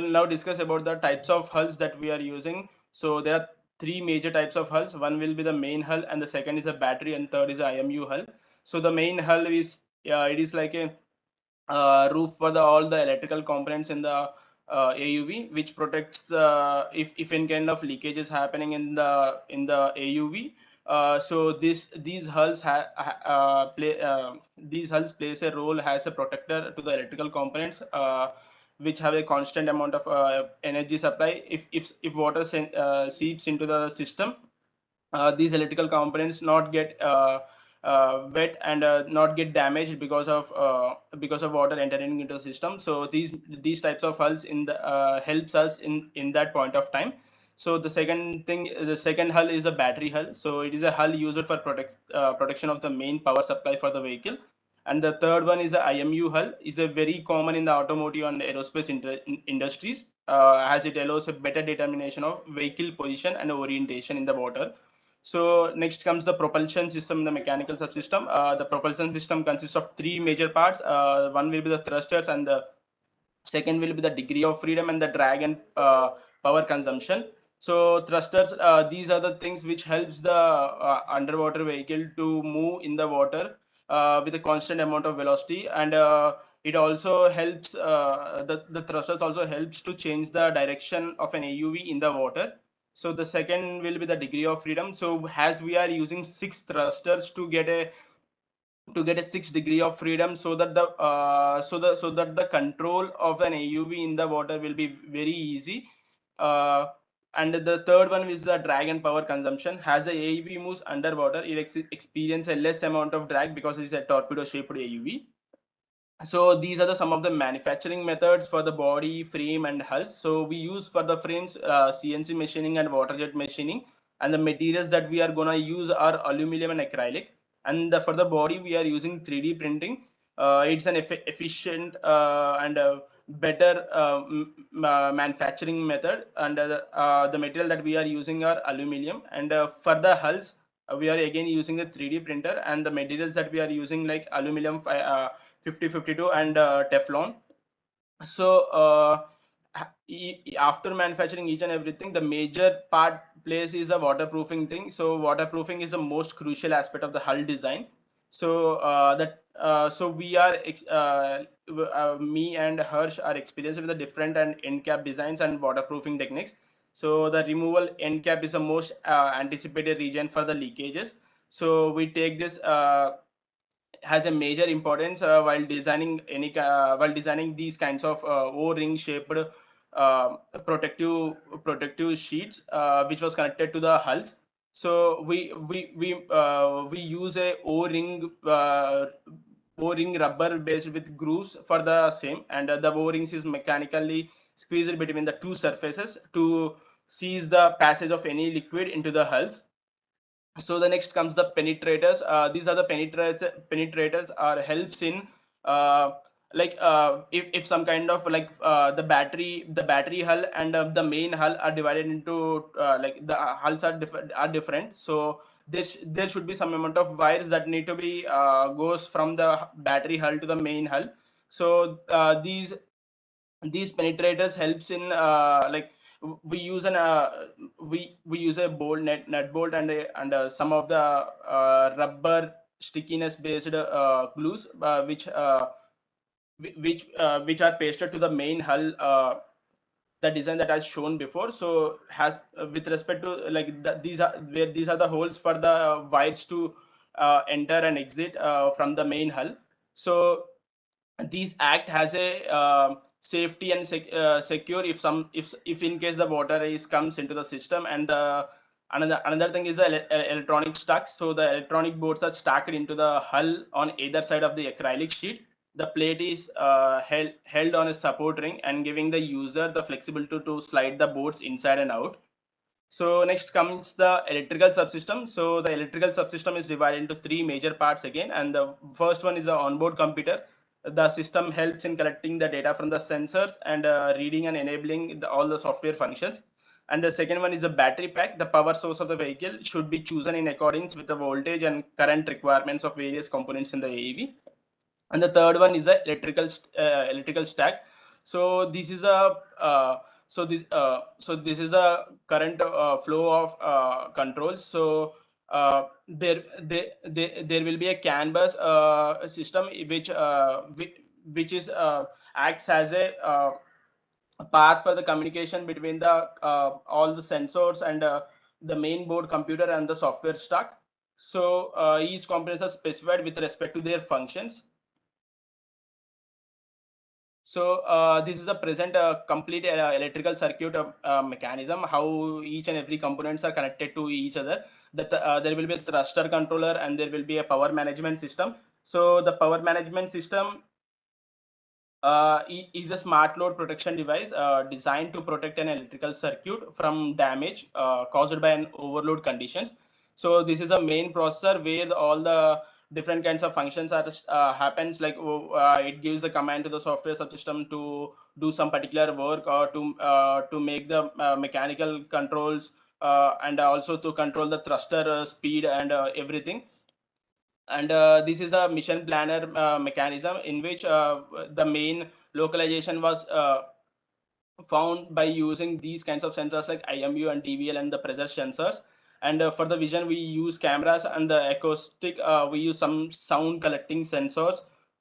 now discuss about the types of hulls that we are using. So there are three major types of hulls. One will be the main hull, and the second is a battery, and third is a IMU hull. So the main hull is it is like a roof for all the electrical components in the AUV, which protects the if any kind of leakage is happening in the AUV. So these hulls these hulls plays a role as a protector to the electrical components, which have a constant amount of energy supply. If water seeps into the system, these electrical components not get wet and not get damaged because of water entering into the system. So these types of hulls helps us in that point of time. So the second hull is a battery hull. So it is a hull used for protection of the main power supply for the vehicle. And the third one is a IMU hull. Is a very common in the automotive and aerospace industries, as it allows a better determination of vehicle position and orientation in the water. So next comes the propulsion system, the mechanical subsystem. The propulsion system consists of three major parts. One will be the thrusters, and the second will be the degree of freedom, and the drag and power consumption. So thrusters, these are the things which helps the underwater vehicle to move in the water with a constant amount of velocity, and it also helps the thrusters also helps to change the direction of an AUV in the water. So the second will be the degree of freedom. So as we are using 6 thrusters to get a 6 degree of freedom, so that the control of an AUV in the water will be very easy. And the third one is the drag and power consumption. As the AUV moves underwater, it experiences a less amount of drag because it's a torpedo shaped AUV. So these are some of the manufacturing methods for the body, frame, and hulls. So we use for the frames CNC machining and water jet machining, and the materials that we are gonna use are aluminum and acrylic. And for the body, we are using 3D printing. It's an efficient and better manufacturing method, and the material that we are using are aluminum. And for the hulls, we are again using the 3D printer, and the materials that we are using like aluminum 5052 and Teflon. So after manufacturing each and everything, the major part plays is a waterproofing thing. So waterproofing is the most crucial aspect of the hull design. So so we are me and Harsh are experienced with the different and end cap designs and waterproofing techniques. So the removal end cap is the most anticipated region for the leakages. So we take this has a major importance while designing these kinds of O-ring shaped protective sheets which was connected to the hulls. So we use a O-ring rubber based with grooves for the same, and the O-rings is mechanically squeezed between the two surfaces to seize the passage of any liquid into the hulls. So the next comes the penetrators. These are the penetrators are helps in if some kind of the battery hull and the main hull are divided into like the hulls are different. So there should be some amount of wires that need to be goes from the battery hull to the main hull. So these penetrators helps in we use we use a bolt nut bolt and some of the rubber stickiness based glues which are pasted to the main hull, the design that I shown before. So has with respect to these are the holes for the wires to enter and exit from the main hull. So these act as a safety and secure if in case the water is comes into the system. And another thing is the electronic stack. So the electronic boards are stacked into the hull on either side of the acrylic sheet. The plate is held on a support ring and giving the user the flexibility to slide the boards inside and out. So next comes the electrical subsystem. So the electrical subsystem is divided into 3 major parts again, and the first one is the onboard computer. The system helps in collecting the data from the sensors and reading and enabling all the software functions. And the second one is the battery pack. The power source of the vehicle should be chosen in accordance with the voltage and current requirements of various components in the AEV. And the third one is the electrical stack. So this is a this is a current flow of controls. So there will be a CAN bus system which is acts as a path for the communication between the all the sensors and the main board computer and the software stack. So each components are specified with respect to their functions. So this is a present complete electrical circuit mechanism, how each and every components are connected to each other. That there will be a thruster controller and there will be a power management system. So the power management system is a smart load protection device designed to protect an electrical circuit from damage caused by an overload conditions. So this is a main processor where all the different kinds of functions are happens, like it gives a command to the software subsystem to do some particular work, or to make the mechanical controls, and also to control the thruster speed and everything. And this is a mission planner mechanism in which the main localization was found by using these kinds of sensors like IMU and DVL and the pressure sensors. And for the vision, we use cameras, and the acoustic, we use some sound collecting sensors.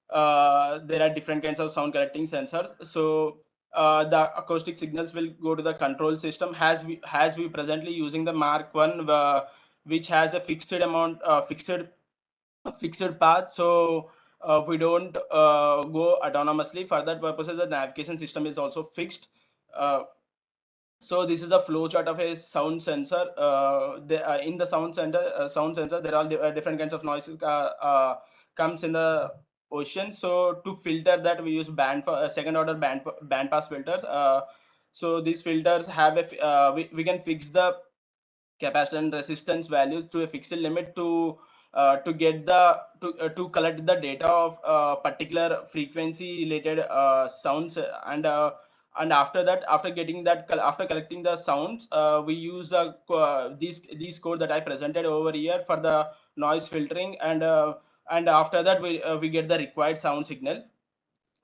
There are different kinds of sound collecting sensors. So the acoustic signals will go to the control system, as we presently using the Mark 1, which has a fixed path. So we don't go autonomously. For that purposes, the navigation system is also fixed. uh, so this is a flow chart of a sound sensor. In the sound sensor, there are different kinds of noises comes in the ocean. So to filter that, we use second order band pass filters. So these filters have we can fix the capacitance resistance values to a fixed limit to get to collect the data of particular frequency related sounds. And after that, after collecting the sounds, we use these code that I presented over here for the noise filtering. And after that, we get the required sound signal.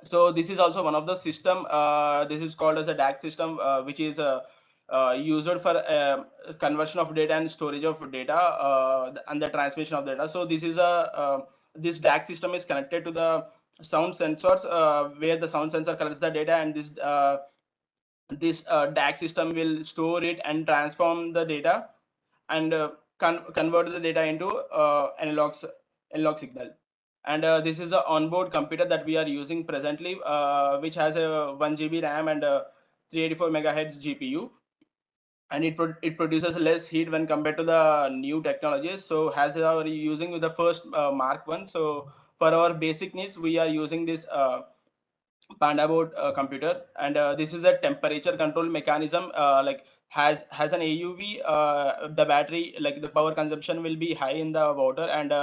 So this is also one of the system. This is called as a DAC system, which is used for conversion of data and storage of data, and the transmission of data. So this is this DAC system is connected to the sound sensors, where the sound sensor collects the data, and this DAC system will store it and transform the data, and convert the data into analog signal. And this is an onboard computer that we are using presently, which has a 1 GB RAM and a 384 megahertz GPU. And it produces less heat when compared to the new technologies. So as we are using with the first Mark 1, so for our basic needs, we are using this Panda board computer. And this is a temperature control mechanism, like has an AUV. The battery, like the power consumption will be high in the water, and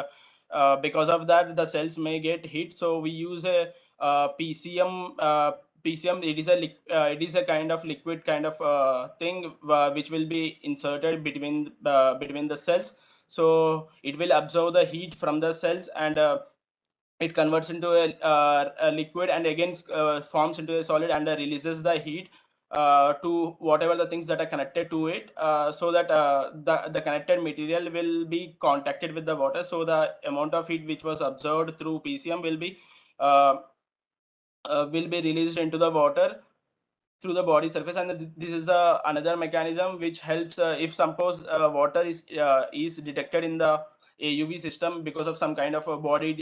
because of that, the cells may get heat. So we use a PCM. PCM, it is a kind of liquid kind of thing, which will be inserted between the cells. So it will absorb the heat from the cells, and it converts into a liquid, and again forms into a solid, and releases the heat to whatever the things that are connected to it, so that the connected material will be contacted with the water. So the amount of heat which was absorbed through PCM uh, will be released into the water through the body surface. And this is another mechanism which helps, if suppose water is detected in the AUV system because of some kind of a body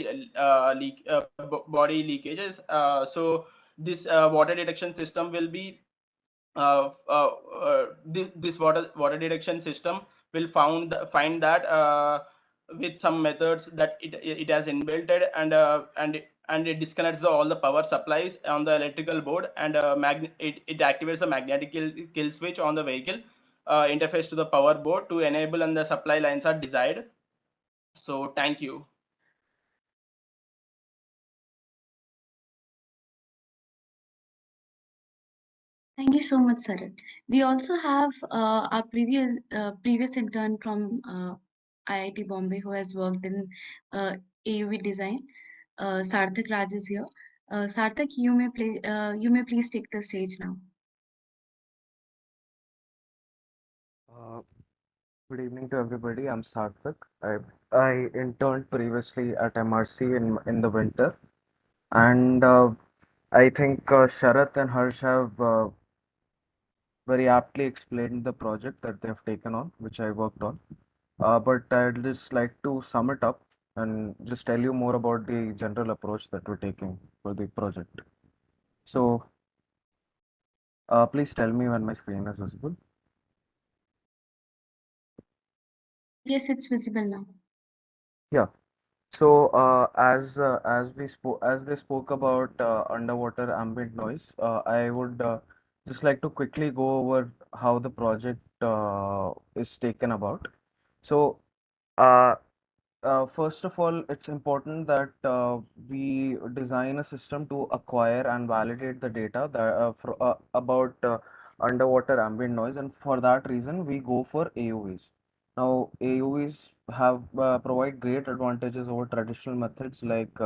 leakages. So this water detection system will be this water detection system will find that with some methods that it has inbuilt, and it disconnects all the power supplies on the electrical board, and it activates the magnetic kill switch on the vehicle interface to the power board to enable, and the supply lines are desired. So thank you. Thank you so much, Sarat. We also have our previous intern from IIT Bombay who has worked in AUV design. Sarthak Raj is here. Sarthak, you may please take the stage now. Uh, Good evening to everybody. I'm Sarthak. I interned previously at MRC in the winter, and I think Sharath and Harsh have very aptly explained the project that they have taken on, which I worked on. But I'd just like to sum it up and just tell you more about the general approach that we're taking for the project. So please tell me when my screen is visible. Yes, it's visible now. Yeah. So as they spoke about underwater ambient noise, I would just like to quickly go over how the project is taken about. So uh, first of all, it's important that we design a system to acquire and validate the data that, about underwater ambient noise, and for that reason, we go for AUVs. Now, AUVs have provide great advantages over traditional methods like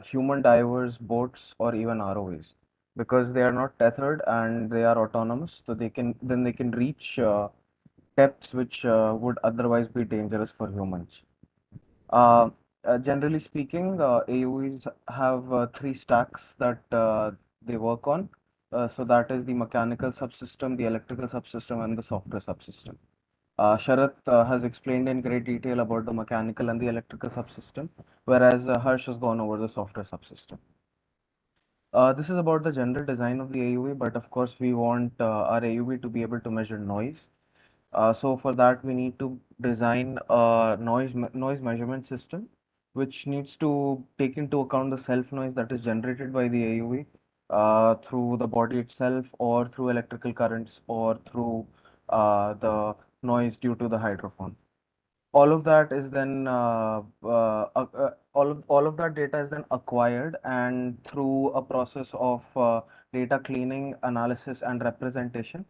human divers, boats, or even ROVs, because they are not tethered and they are autonomous, so they can reach depths which would otherwise be dangerous for humans. Uh, Generally speaking, AUEs have three stacks that they work on. So that is the mechanical subsystem, the electrical subsystem, and the software subsystem. Sharath has explained in great detail about the mechanical and the electrical subsystem, whereas Harsh has gone over the software subsystem. This is about the general design of the AUV, but of course we want our AUV to be able to measure noise. So for that, we need to design a noise measurement system, which needs to take into account the self noise that is generated by the AUV through the body itself, or through electrical currents, or through the noise due to the hydrophone. All of that is then all of that data is then acquired, and through a process of data cleaning, analysis, and representation,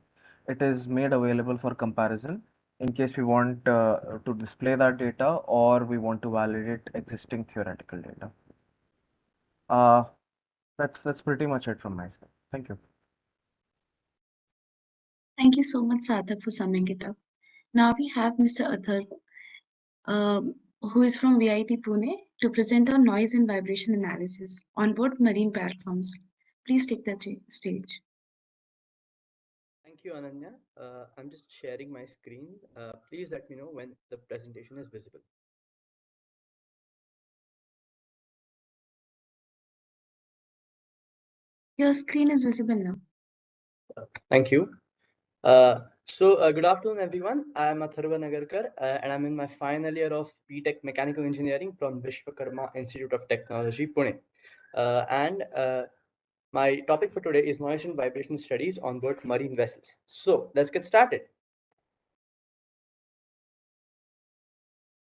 it is made available for comparison in case we want to display that data, or we want to validate existing theoretical data. Uh, that's pretty much it from my side. Thank you. Thank you so much, Sarthak, for summing it up. Now we have Mr. Athar, who is from VIT Pune, to present our noise and vibration analysis on board marine platforms. Please take the stage. Thank you, Ananya. I'm just sharing my screen. Please let me know when the presentation is visible. Your screen is visible now. Thank you. Good afternoon, everyone. I'm Atharva Nagarkar, and I'm in my final year of BTech Mechanical Engineering from Vishwakarma Institute of Technology, Pune. My topic for today is noise and vibration studies on board marine vessels. So let's get started.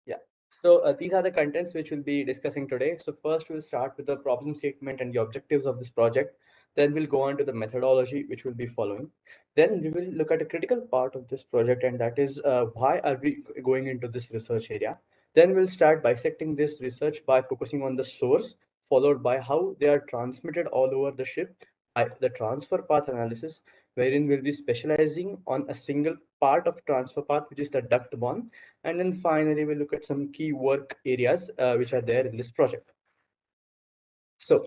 Yeah. So these are the contents which we'll be discussing today. So first we'll start with the problem statement and the objectives of this project. Then we'll go on to the methodology which we'll be following. Then we will look at a critical part of this project, and that is why are we going into this research area. Then we'll start bisecting this research by focusing on the source, followed by how they are transmitted all over the ship, the transfer path analysis, wherein we'll be specializing on a single part of transfer path, which is the duct one. And then finally, we'll look at some key work areas which are there in this project. So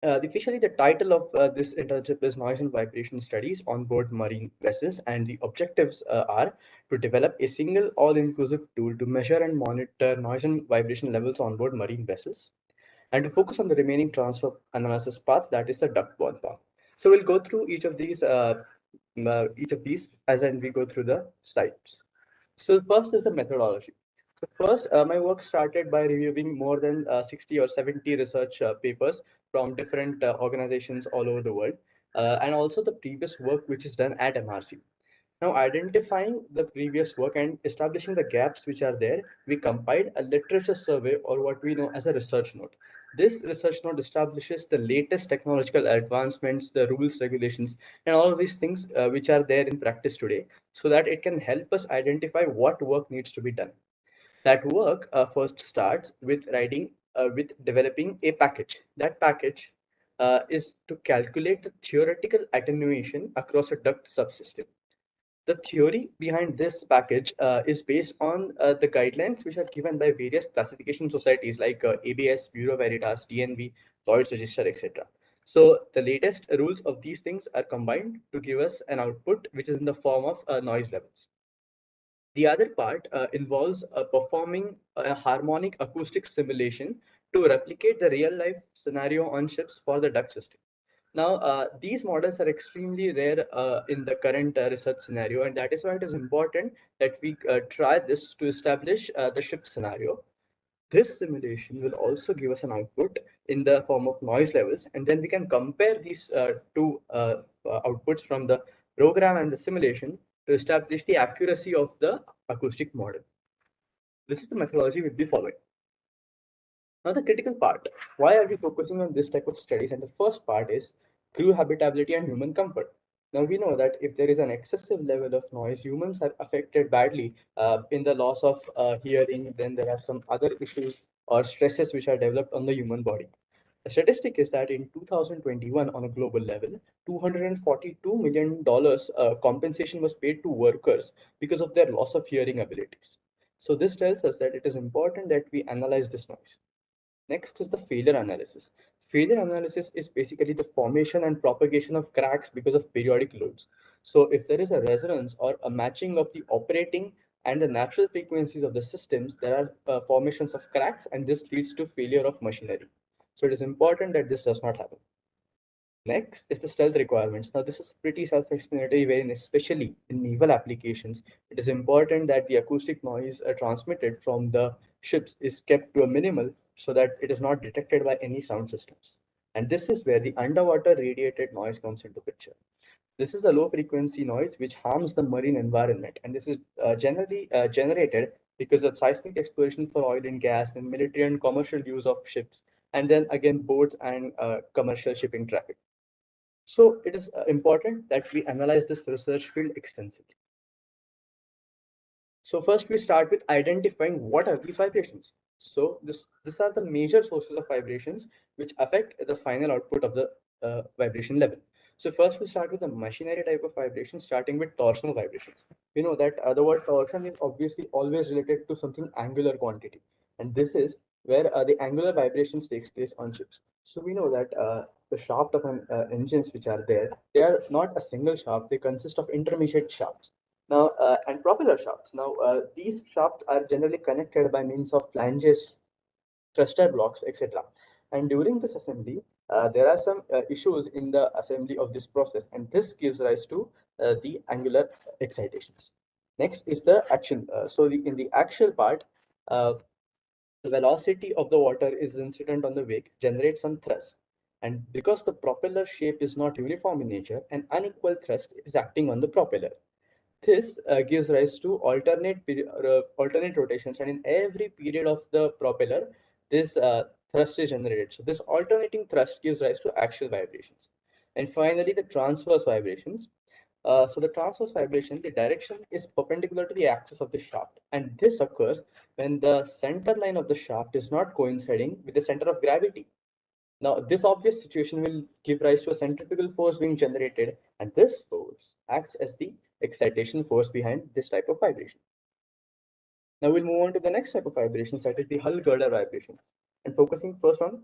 officially, the title of this internship is Noise and Vibration Studies on Board Marine Vessels, and the objectives are to develop a single all-inclusive tool to measure and monitor noise and vibration levels on board marine vessels, and to focus on the remaining transfer analysis path, that is the duct-borne path. So we'll go through each of these as we go through the slides. So first is the methodology. So first, my work started by reviewing more than 60 or 70 research papers from different organizations all over the world, and also the previous work which is done at MRC. Now, identifying the previous work and establishing the gaps which are there, we compiled a literature survey, or what we know as a research note. This research note establishes the latest technological advancements, the rules, regulations, and all of these things which are there in practice today, so that it can help us identify what work needs to be done. That work first starts with with developing a package. That package is to calculate the theoretical attenuation across a duct subsystem. The theory behind this package is based on the guidelines which are given by various classification societies like ABS, Bureau Veritas, DNV, Lloyd's Register, etc. So the latest rules of these things are combined to give us an output which is in the form of noise levels. The other part involves performing a harmonic acoustic simulation to replicate the real life scenario on ships for the duct system. Now, these models are extremely rare in the current research scenario, and that is why it is important that we try this to establish the shift scenario. This simulation will also give us an output in the form of noise levels, and then we can compare these two outputs from the program and the simulation to establish the accuracy of the acoustic model. This is the methodology we'll be following. Now, the critical part, why are we focusing on this type of studies? And the first part is crew habitability and human comfort. Now, we know that if there is an excessive level of noise, humans are affected badly in the loss of hearing. Then there are some other issues or stresses which are developed on the human body. The statistic is that in 2021, on a global level, $242 million compensation was paid to workers because of their loss of hearing abilities. So this tells us that it is important that we analyze this noise. Next is the failure analysis. Failure analysis is basically the formation and propagation of cracks because of periodic loads. So if there is a resonance or a matching of the operating and the natural frequencies of the systems, there are formations of cracks, and this leads to failure of machinery. So it is important that this does not happen. Next is the stealth requirements. Now, this is pretty self-explanatory, wherein especially in naval applications, it is important that the acoustic noise transmitted from the ships is kept to a minimal so that it is not detected by any sound systems. And this is where the underwater radiated noise comes into picture. This is a low frequency noise which harms the marine environment, and this is generally generated because of seismic exploration for oil and gas and military and commercial use of ships, and then again boats and commercial shipping traffic. So it is important that we analyze this research field extensively. So first we start with identifying what are these vibrations. So these are the major sources of vibrations which affect the final output of the vibration level. So first we start with the machinery type of vibration, starting with torsional vibrations. We know that the word torsion is obviously always related to something angular quantity, and this is where the angular vibrations takes place on ships. So we know that the shaft of an engines which are there, they are not a single shaft, they consist of intermediate shafts. Now, and propeller shafts. Now, these shafts are generally connected by means of flanges, thruster blocks, etc. And during this assembly, there are some issues in the assembly of this process, and this gives rise to the angular excitations. Next is the action. In the axial part, the velocity of the water is incident on the wake, generates some thrust. And because the propeller shape is not uniform in nature, an unequal thrust is acting on the propeller. This gives rise to alternate rotations, and in every period of the propeller, this thrust is generated. So this alternating thrust gives rise to axial vibrations. And finally, the transverse vibrations. So the transverse vibration, the direction is perpendicular to the axis of the shaft, and this occurs when the center line of the shaft is not coinciding with the center of gravity. Now, this obvious situation will give rise to a centrifugal force being generated, and this force acts as the excitation force behind this type of vibration. Now, we'll move on to the next type of vibrations, that is the hull girder vibration, and focusing first on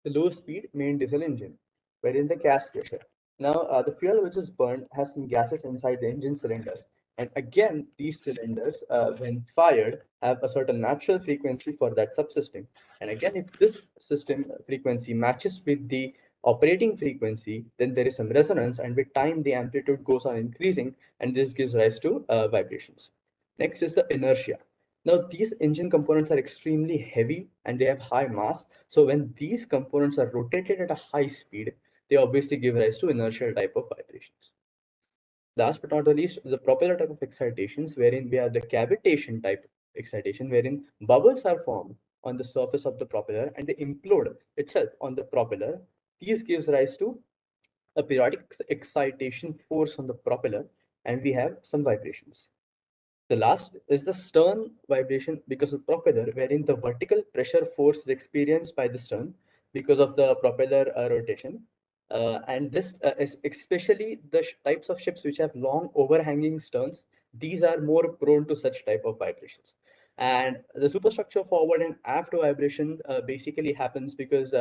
the low speed main diesel engine, wherein the gas pressure. Now, the fuel which is burned has some gases inside the engine cylinder. And again, these cylinders, when fired, have a certain natural frequency for that subsystem. And again, if this system frequency matches with the operating frequency, then there is some resonance, and with time, the amplitude goes on increasing, and this gives rise to vibrations. Next is the inertia. Now, these engine components are extremely heavy and they have high mass. So when these components are rotated at a high speed, they obviously give rise to inertial type of vibrations. Last but not the least, the propeller type of excitations, wherein we have the cavitation type excitation, wherein bubbles are formed on the surface of the propeller and they implode itself on the propeller. These gives rise to a periodic excitation force on the propeller, and we have some vibrations. The last is the stern vibration because of propeller, wherein the vertical pressure force is experienced by the stern because of the propeller rotation. And this is especially the types of ships which have long overhanging sterns. These are more prone to such type of vibrations. And the superstructure forward and aft vibration basically happens because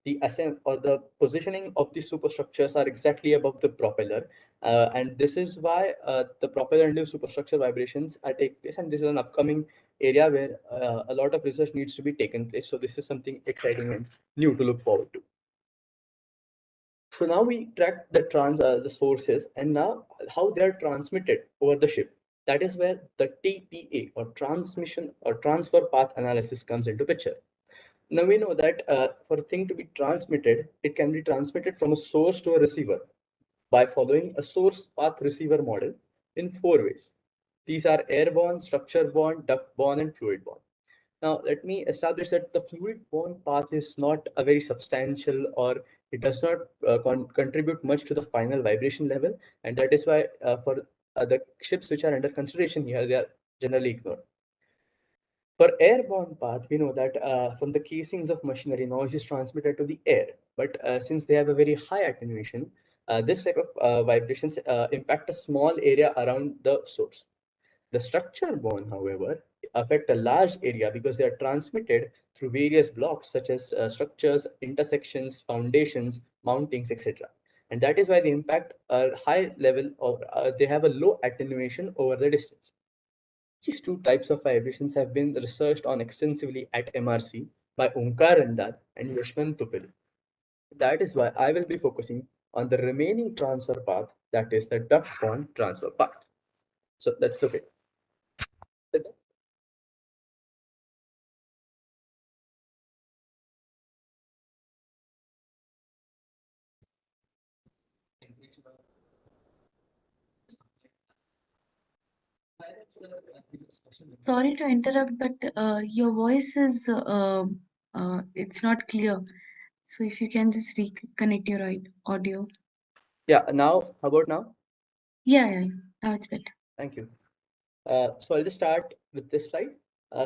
the ascent or the positioning of the superstructures are exactly above the propeller, and this is why the propeller-induced superstructure vibrations take place, and this is an upcoming area where a lot of research needs to be taken place. So this is something exciting and new to look forward to. So now we track the sources and now how they are transmitted over the ship. That is where the TPA or transmission or transfer path analysis comes into picture. Now we know that for a thing to be transmitted, it can be transmitted from a source to a receiver by following a source path receiver model in 4 ways. These are airborne, structure-borne, duct-borne, and fluid-borne. Now, let me establish that the fluid-borne path is not a very substantial or it does not contribute much to the final vibration level. And that is why for the ships which are under consideration here, they are generally ignored. For airborne path, we know that from the casings of machinery, noise is transmitted to the air. But since they have a very high attenuation, this type of vibrations impact a small area around the source. The structure borne, however, affect a large area because they are transmitted through various blocks such as structures, intersections, foundations, mountings, etc. And that is why they impact a high level of, they have a low attenuation over the distance. These two types of vibrations have been researched on extensively at MRC by Onkar Randal and Yashwant Tupil. That is why I will be focusing on the remaining transfer path, that is the duct-borne transfer path. So let's look at it. Sorry to interrupt, but your voice is it's not clear. So if you can just reconnect your audio. Yeah, now, how about now? Yeah, now it's better. Thank you. So I'll just start with this slide.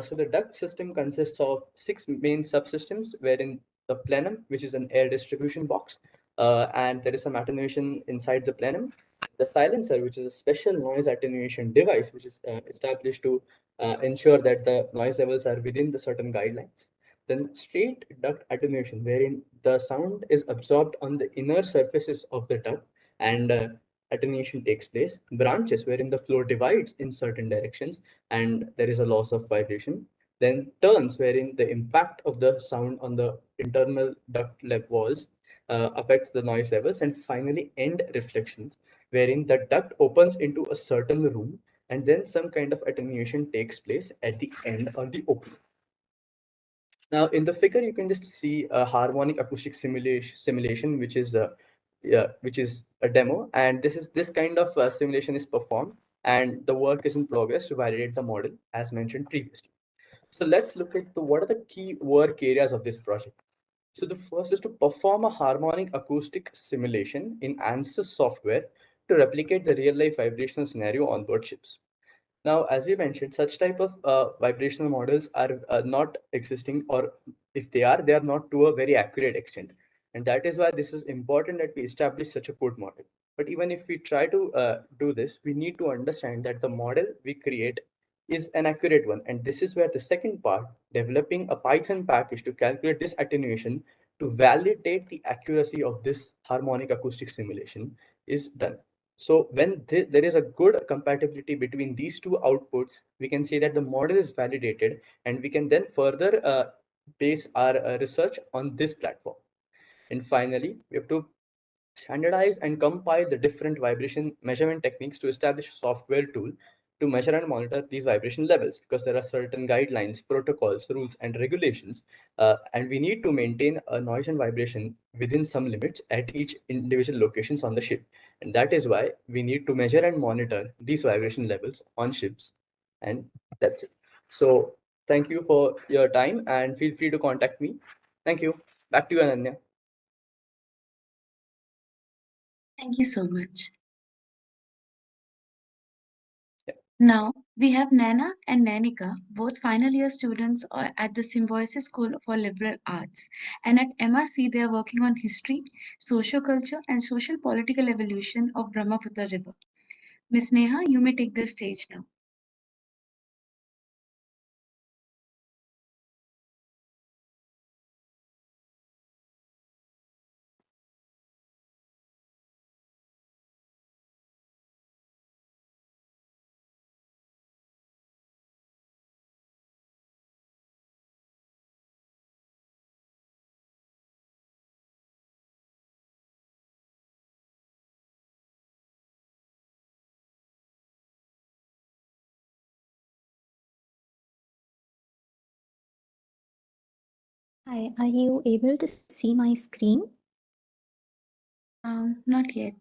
So the duct system consists of 6 main subsystems, wherein the plenum, which is an air distribution box, and there is some attenuation inside the plenum. The silencer, which is a special noise attenuation device, which is established to ensure that the noise levels are within the certain guidelines. Then straight duct attenuation, wherein the sound is absorbed on the inner surfaces of the duct and attenuation takes place. Branches, wherein the flow divides in certain directions and there is a loss of vibration. Then turns, wherein the impact of the sound on the internal duct walls affects the noise levels. And finally, end reflections, wherein the duct opens into a certain room and then some kind of attenuation takes place at the end of the opening. Now, in the figure, you can just see a harmonic acoustic simulation, which is a demo, and this kind of simulation is performed, and the work is in progress to validate the model, as mentioned previously. So let's look at what are the key work areas of this project. So the first is to perform a harmonic acoustic simulation in ANSYS software to replicate the real-life vibrational scenario on board ships. Now, as we mentioned, such type of vibrational models are not existing, or if they are not to a very accurate extent. And that is why this is important that we establish such a code model. But even if we try to do this, we need to understand that the model we create is an accurate one. And this is where the second part, developing a Python package to calculate this attenuation to validate the accuracy of this harmonic acoustic simulation is done. So when there is a good compatibility between these two outputs, we can say that the model is validated and we can then further base our research on this platform. And finally, we have to standardize and compile the different vibration measurement techniques to establish a software tool to measure and monitor these vibration levels, because there are certain guidelines, protocols, rules, and regulations, and we need to maintain a noise and vibration within some limits at each individual locations on the ship. And that is why we need to measure and monitor these vibration levels on ships. And that's it. So thank you for your time and feel free to contact me. Thank you. Back to you, Ananya. Thank you so much. Yeah. Now we have Nana and Nanika, both final year students at the Symbiosis School for Liberal Arts. And at MRC, they are working on history, socioculture, and social political evolution of Brahmaputra River. Ms. Neha, you may take the stage now. Hi, are you able to see my screen? Not yet.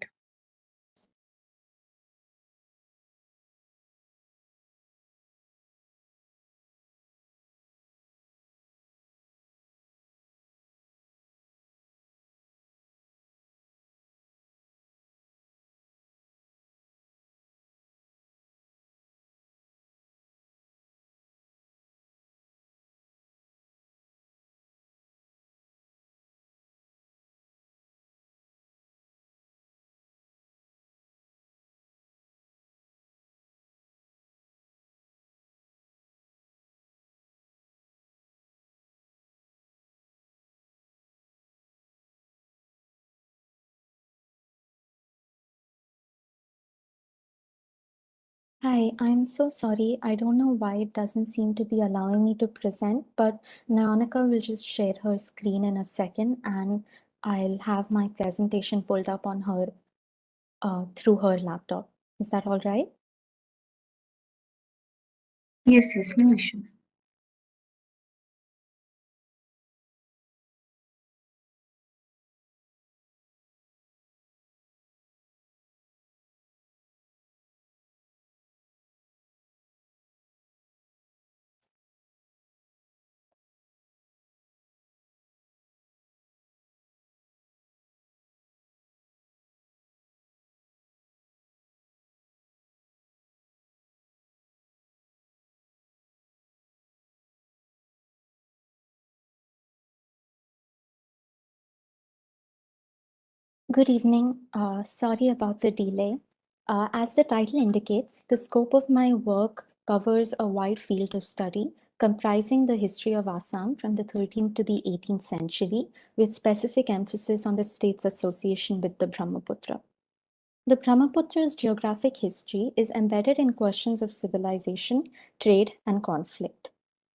Hi, I'm so sorry. I don't know why it doesn't seem to be allowing me to present, but Naonika will just share her screen in a second and I'll have my presentation pulled up on her through her laptop. Is that all right? Yes, yes, no issues. Good evening. Sorry about the delay. As the title indicates, the scope of my work covers a wide field of study comprising the history of Assam from the 13th to the 18th century, with specific emphasis on the state's association with the Brahmaputra. The Brahmaputra's geographic history is embedded in questions of civilization, trade, and conflict.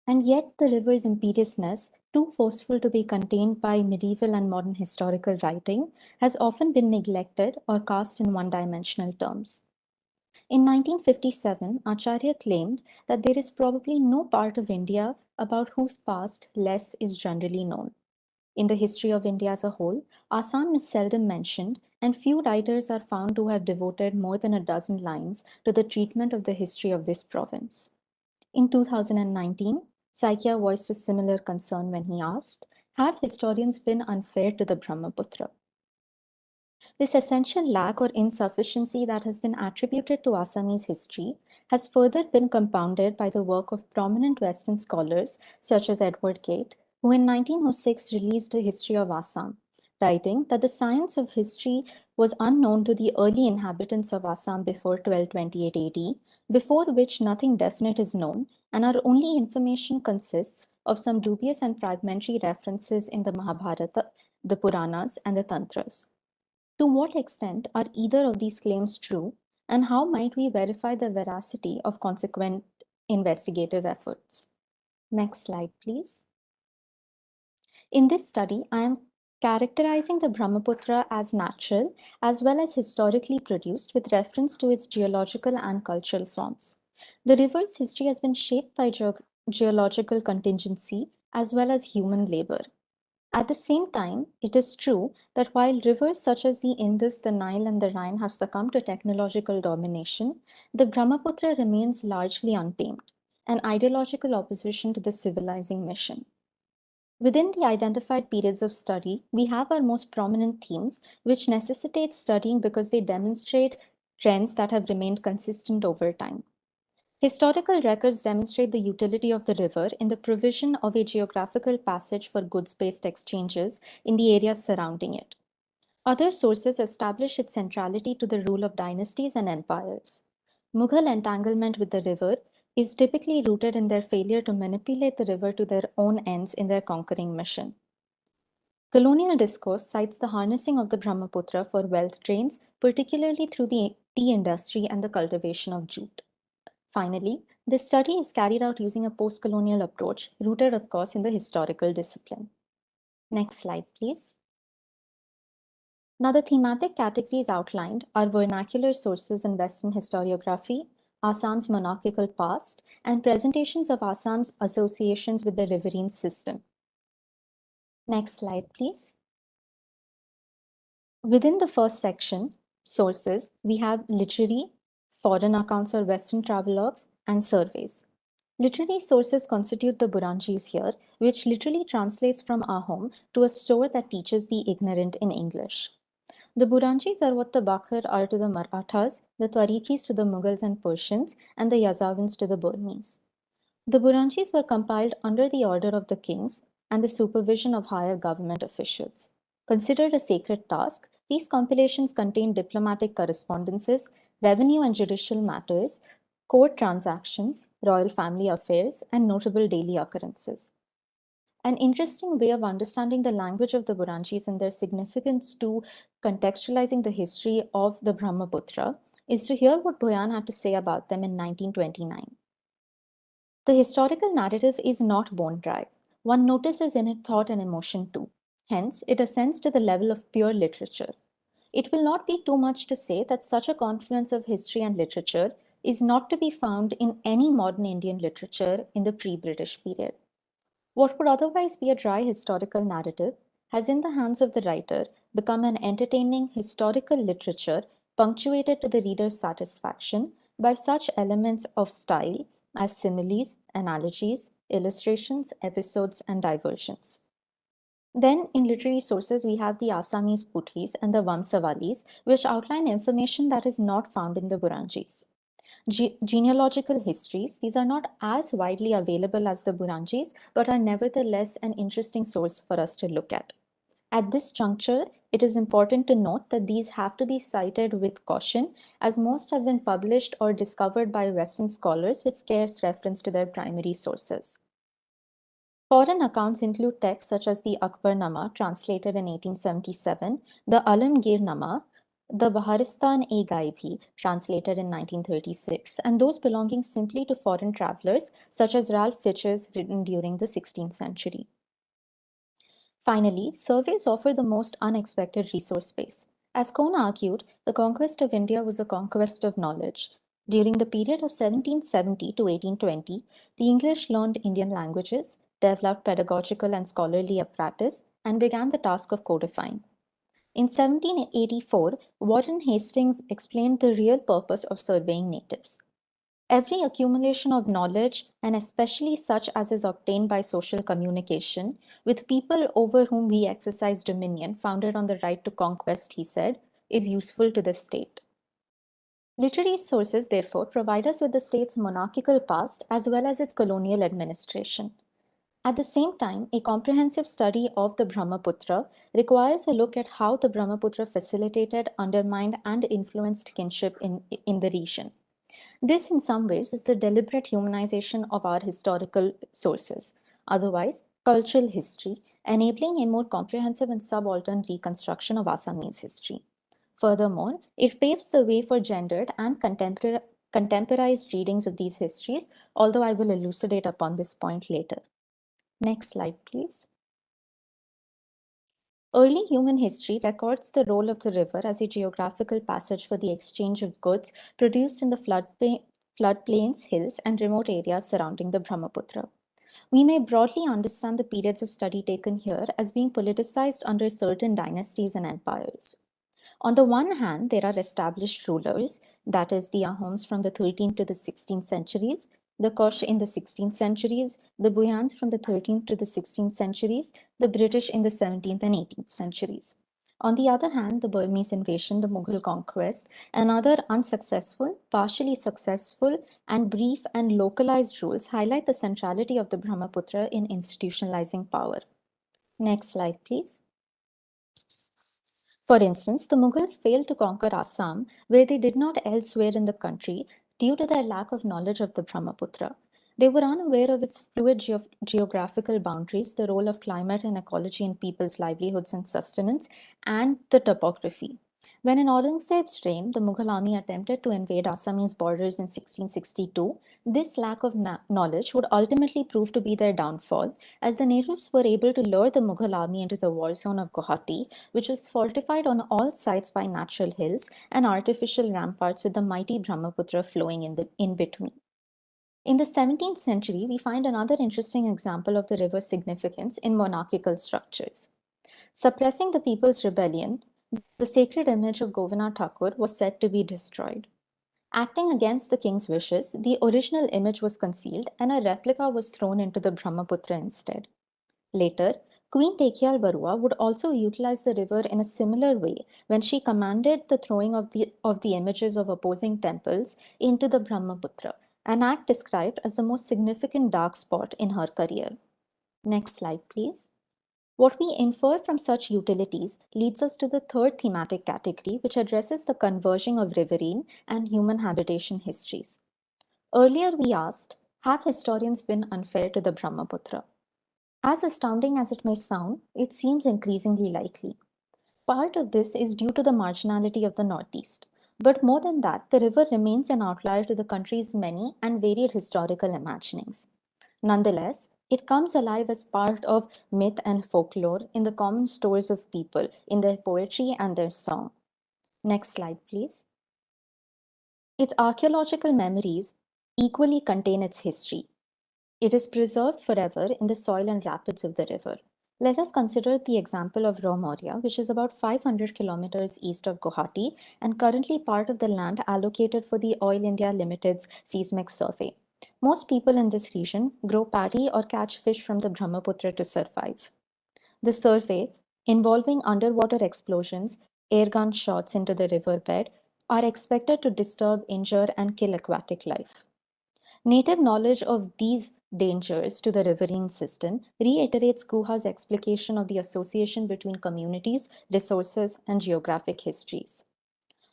And yet the river's imperiousness, too forceful to be contained by medieval and modern historical writing, has often been neglected or cast in one-dimensional terms. In 1957, Acharya claimed that there is probably no part of India about whose past less is generally known. In the history of India as a whole, Assam is seldom mentioned, and few writers are found to have devoted more than a dozen lines to the treatment of the history of this province. In 2019, Saikia voiced a similar concern when he asked, have historians been unfair to the Brahmaputra? This essential lack or insufficiency that has been attributed to Assamese history has further been compounded by the work of prominent Western scholars such as Edward Gate, who in 1906 released a history of Assam, writing that the science of history was unknown to the early inhabitants of Assam before 1228 AD, before which nothing definite is known, and our only information consists of some dubious and fragmentary references in the Mahabharata, the Puranas, and the Tantras. To what extent are either of these claims true, and how might we verify the veracity of consequent investigative efforts? Next slide, please. In this study, I am characterizing the Brahmaputra as natural as well as historically produced with reference to its geological and cultural forms. The river's history has been shaped by geological contingency as well as human labor. At the same time, it is true that while rivers such as the Indus, the Nile, and the Rhine have succumbed to technological domination, the Brahmaputra remains largely untamed, an ideological opposition to the civilizing mission. Within the identified periods of study, we have our most prominent themes, which necessitate studying because they demonstrate trends that have remained consistent over time. Historical records demonstrate the utility of the river in the provision of a geographical passage for goods-based exchanges in the areas surrounding it. Other sources establish its centrality to the rule of dynasties and empires. Mughal entanglement with the river is typically rooted in their failure to manipulate the river to their own ends in their conquering mission. Colonial discourse cites the harnessing of the Brahmaputra for wealth drains, particularly through the tea industry and the cultivation of jute. Finally, this study is carried out using a post-colonial approach, rooted, of course, in the historical discipline. Next slide, please. Now, the thematic categories outlined are vernacular sources in Western historiography, Assam's monarchical past, and presentations of Assam's associations with the riverine system. Next slide, please. Within the first section, sources, we have literary, foreign accounts or Western travelogues, and surveys. Literary sources constitute the Buranjis here, which literally translates from our home to a store that teaches the ignorant in English. The Buranjis are what the Bakhar are to the Marathas, the Twarikis to the Mughals and Persians, and the Yazavins to the Burmese. The Buranjis were compiled under the order of the kings and the supervision of higher government officials. Considered a sacred task, these compilations contain diplomatic correspondences, revenue and judicial matters, court transactions, royal family affairs, and notable daily occurrences. An interesting way of understanding the language of the Buranjis and their significance to contextualizing the history of the Brahmaputra is to hear what Bhuyan had to say about them in 1929. The historical narrative is not bone dry. One notices in it thought and emotion too. Hence, it ascends to the level of pure literature. It will not be too much to say that such a confluence of history and literature is not to be found in any modern Indian literature in the pre-British period. What would otherwise be a dry historical narrative has, in the hands of the writer, become an entertaining historical literature punctuated to the reader's satisfaction by such elements of style as similes, analogies, illustrations, episodes, and diversions. Then, in literary sources, we have the Assamese Puthis and the Vamsavalis, which outline information that is not found in the Buranjis. Genealogical histories, these are not as widely available as the Buranjis, but are nevertheless an interesting source for us to look at. At this juncture, it is important to note that these have to be cited with caution, as most have been published or discovered by Western scholars with scarce reference to their primary sources. Foreign accounts include texts such as the Akbarnama, translated in 1877, the Alamgirnama, the Baharistan-e-Gaibhi, translated in 1936, and those belonging simply to foreign travelers, such as Ralph Fitch's, written during the 16th century. Finally, surveys offer the most unexpected resource base. As Kohn argued, the conquest of India was a conquest of knowledge. During the period of 1770 to 1820, the English learned Indian languages, developed pedagogical and scholarly apparatus, and began the task of codifying. In 1784, Warren Hastings explained the real purpose of surveying natives. Every accumulation of knowledge, and especially such as is obtained by social communication, with people over whom we exercise dominion, founded on the right to conquest, he said, is useful to the state. Literary sources, therefore, provide us with the state's monarchical past as well as its colonial administration. At the same time, a comprehensive study of the Brahmaputra requires a look at how the Brahmaputra facilitated, undermined, and influenced kinship in the region. This, in some ways, is the deliberate humanization of our historical sources, otherwise cultural history, enabling a more comprehensive and subaltern reconstruction of Assamese history. Furthermore, it paves the way for gendered and contemporized readings of these histories, although I will elucidate upon this point later. Next slide, please. Early human history records the role of the river as a geographical passage for the exchange of goods produced in the floodplains, hills, and remote areas surrounding the Brahmaputra. We may broadly understand the periods of study taken here as being politicized under certain dynasties and empires. On the one hand, there are established rulers, that is, the Ahoms from the 13th to the 16th centuries, the Koch in the 16th centuries, the Buyans from the 13th to the 16th centuries, the British in the 17th and 18th centuries. On the other hand, the Burmese invasion, the Mughal conquest, and other unsuccessful, partially successful, and brief and localized rules highlight the centrality of the Brahmaputra in institutionalizing power. Next slide, please. For instance, the Mughals failed to conquer Assam, where they did not elsewhere in the country, due to their lack of knowledge of the Brahmaputra. They were unaware of its fluid geographical boundaries, the role of climate and ecology in people's livelihoods and sustenance, and the topography. When in Aurangzeb's reign, the Mughal army attempted to invade Assamese borders in 1662, this lack of knowledge would ultimately prove to be their downfall, as the natives were able to lure the Mughal army into the war zone of Guwahati, which was fortified on all sides by natural hills and artificial ramparts with the mighty Brahmaputra flowing in between. In the 17th century, we find another interesting example of the river's significance in monarchical structures. Suppressing the people's rebellion, the sacred image of Govardhan Thakur was said to be destroyed. Acting against the king's wishes, the original image was concealed and a replica was thrown into the Brahmaputra instead. Later, Queen Tekial Barua would also utilize the river in a similar way when she commanded the throwing of the images of opposing temples into the Brahmaputra, an act described as the most significant dark spot in her career. Next slide, please. What we infer from such utilities leads us to the third thematic category, which addresses the converging of riverine and human habitation histories. Earlier, we asked, have historians been unfair to the Brahmaputra? As astounding as it may sound, it seems increasingly likely. Part of this is due to the marginality of the Northeast. But more than that, the river remains an outlier to the country's many and varied historical imaginings. Nonetheless, it comes alive as part of myth and folklore in the common stores of people, in their poetry and their song. Next slide, please. Its archaeological memories equally contain its history. It is preserved forever in the soil and rapids of the river. Let us consider the example of Romoria, which is about 500 kilometers east of Guwahati and currently part of the land allocated for the Oil India Limited's seismic survey. Most people in this region grow paddy or catch fish from the Brahmaputra to survive. The survey, involving underwater explosions, airgun shots into the riverbed, are expected to disturb, injure, and kill aquatic life. Native knowledge of these dangers to the riverine system reiterates Guha's explication of the association between communities, resources, and geographic histories.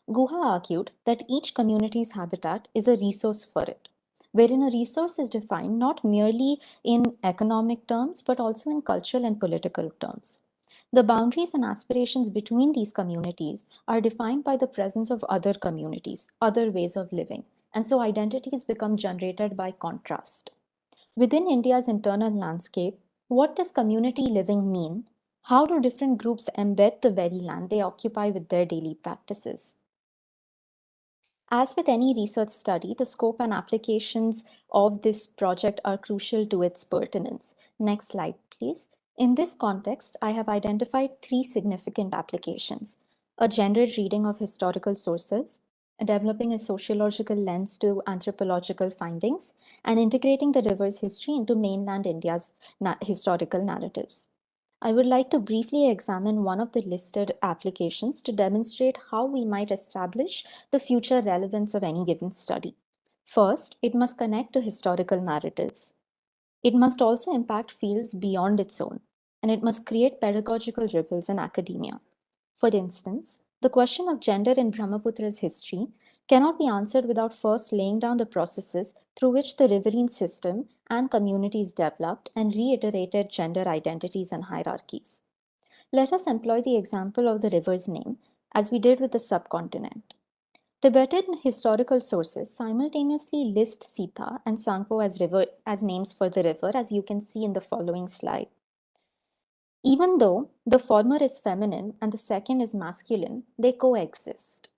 Guha argued that each community's habitat is a resource for it, wherein a resource is defined not merely in economic terms, but also in cultural and political terms. The boundaries and aspirations between these communities are defined by the presence of other communities, other ways of living, and so identities become generated by contrast. Within India's internal landscape, what does community living mean? How do different groups embed the very land they occupy with their daily practices? As with any research study, the scope and applications of this project are crucial to its pertinence. Next slide, please. In this context, I have identified three significant applications: a gendered reading of historical sources, developing a sociological lens to anthropological findings, and integrating the river's history into mainland India's historical narratives. I would like to briefly examine one of the listed applications to demonstrate how we might establish the future relevance of any given study. First, it must connect to historical narratives. It must also impact fields beyond its own, and it must create pedagogical ripples in academia. For instance, the question of gender in Brahmaputra's history cannot be answered without first laying down the processes through which the riverine system and communities developed and reiterated gender identities and hierarchies. Let us employ the example of the river's name, as we did with the subcontinent. Tibetan historical sources simultaneously list Sita and Sangpo as names for the river, as you can see in the following slide. Even though the former is feminine and the second is masculine, they coexist.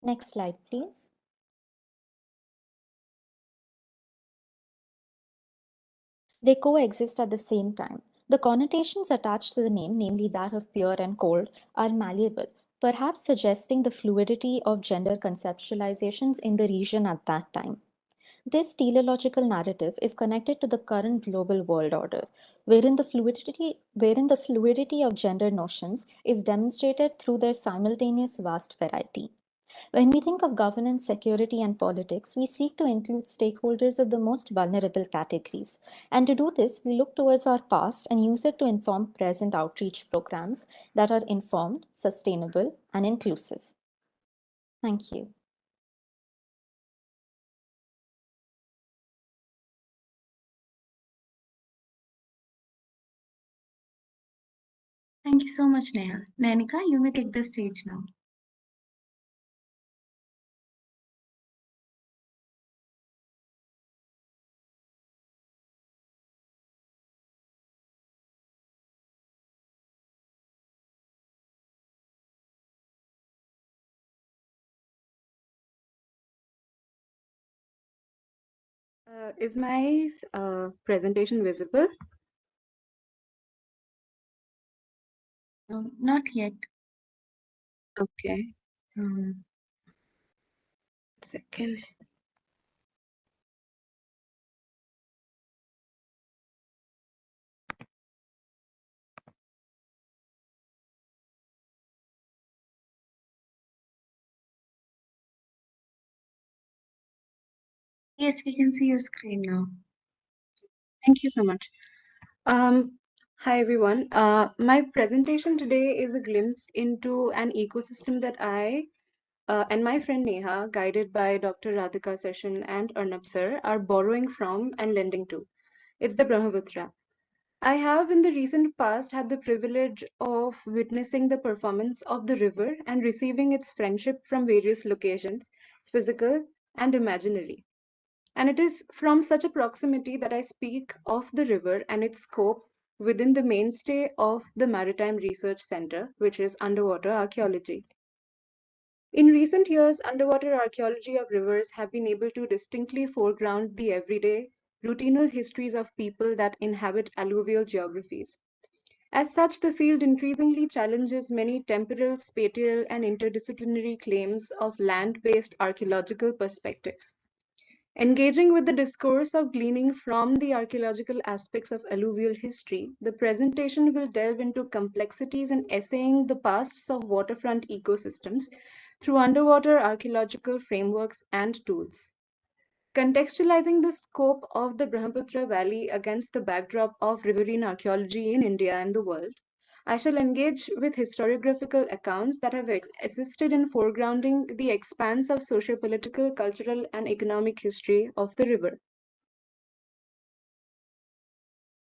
Next slide, please. They coexist at the same time. The connotations attached to the name, namely that of pure and cold, are malleable, perhaps suggesting the fluidity of gender conceptualizations in the region at that time. This teleological narrative is connected to the current global world order, wherein the fluidity of gender notions is demonstrated through their simultaneous vast variety. When we think of governance, security, and politics, we seek to include stakeholders of the most vulnerable categories. And to do this, we look towards our past and use it to inform present outreach programs that are informed, sustainable, and inclusive. Thank you. Thank you so much, Neha. Nanika, you may take the stage now. Is my presentation visible? Not yet. Okay. Second. Yes, we can see your screen now. Thank you so much. Hi everyone. My presentation today is a glimpse into an ecosystem that I and my friend Neha, guided by Dr. Radhika Session and Arnab sir, are borrowing from and lending to. It's the Brahmaputra. I have in the recent past had the privilege of witnessing the performance of the river and receiving its friendship from various locations, physical and imaginary. And it is from such a proximity that I speak of the river and its scope within the mainstay of the Maritime Research Centre, which is underwater archaeology. In recent years, underwater archaeology of rivers have been able to distinctly foreground the everyday, routinal histories of people that inhabit alluvial geographies. As such, the field increasingly challenges many temporal, spatial, and interdisciplinary claims of land-based archaeological perspectives. Engaging with the discourse of gleaning from the archaeological aspects of alluvial history, the presentation will delve into complexities in essaying the pasts of waterfront ecosystems through underwater archaeological frameworks and tools. Contextualizing the scope of the Brahmaputra Valley against the backdrop of riverine archaeology in India and the world, I shall engage with historiographical accounts that have assisted in foregrounding the expanse of socio-political, cultural, and economic history of the river.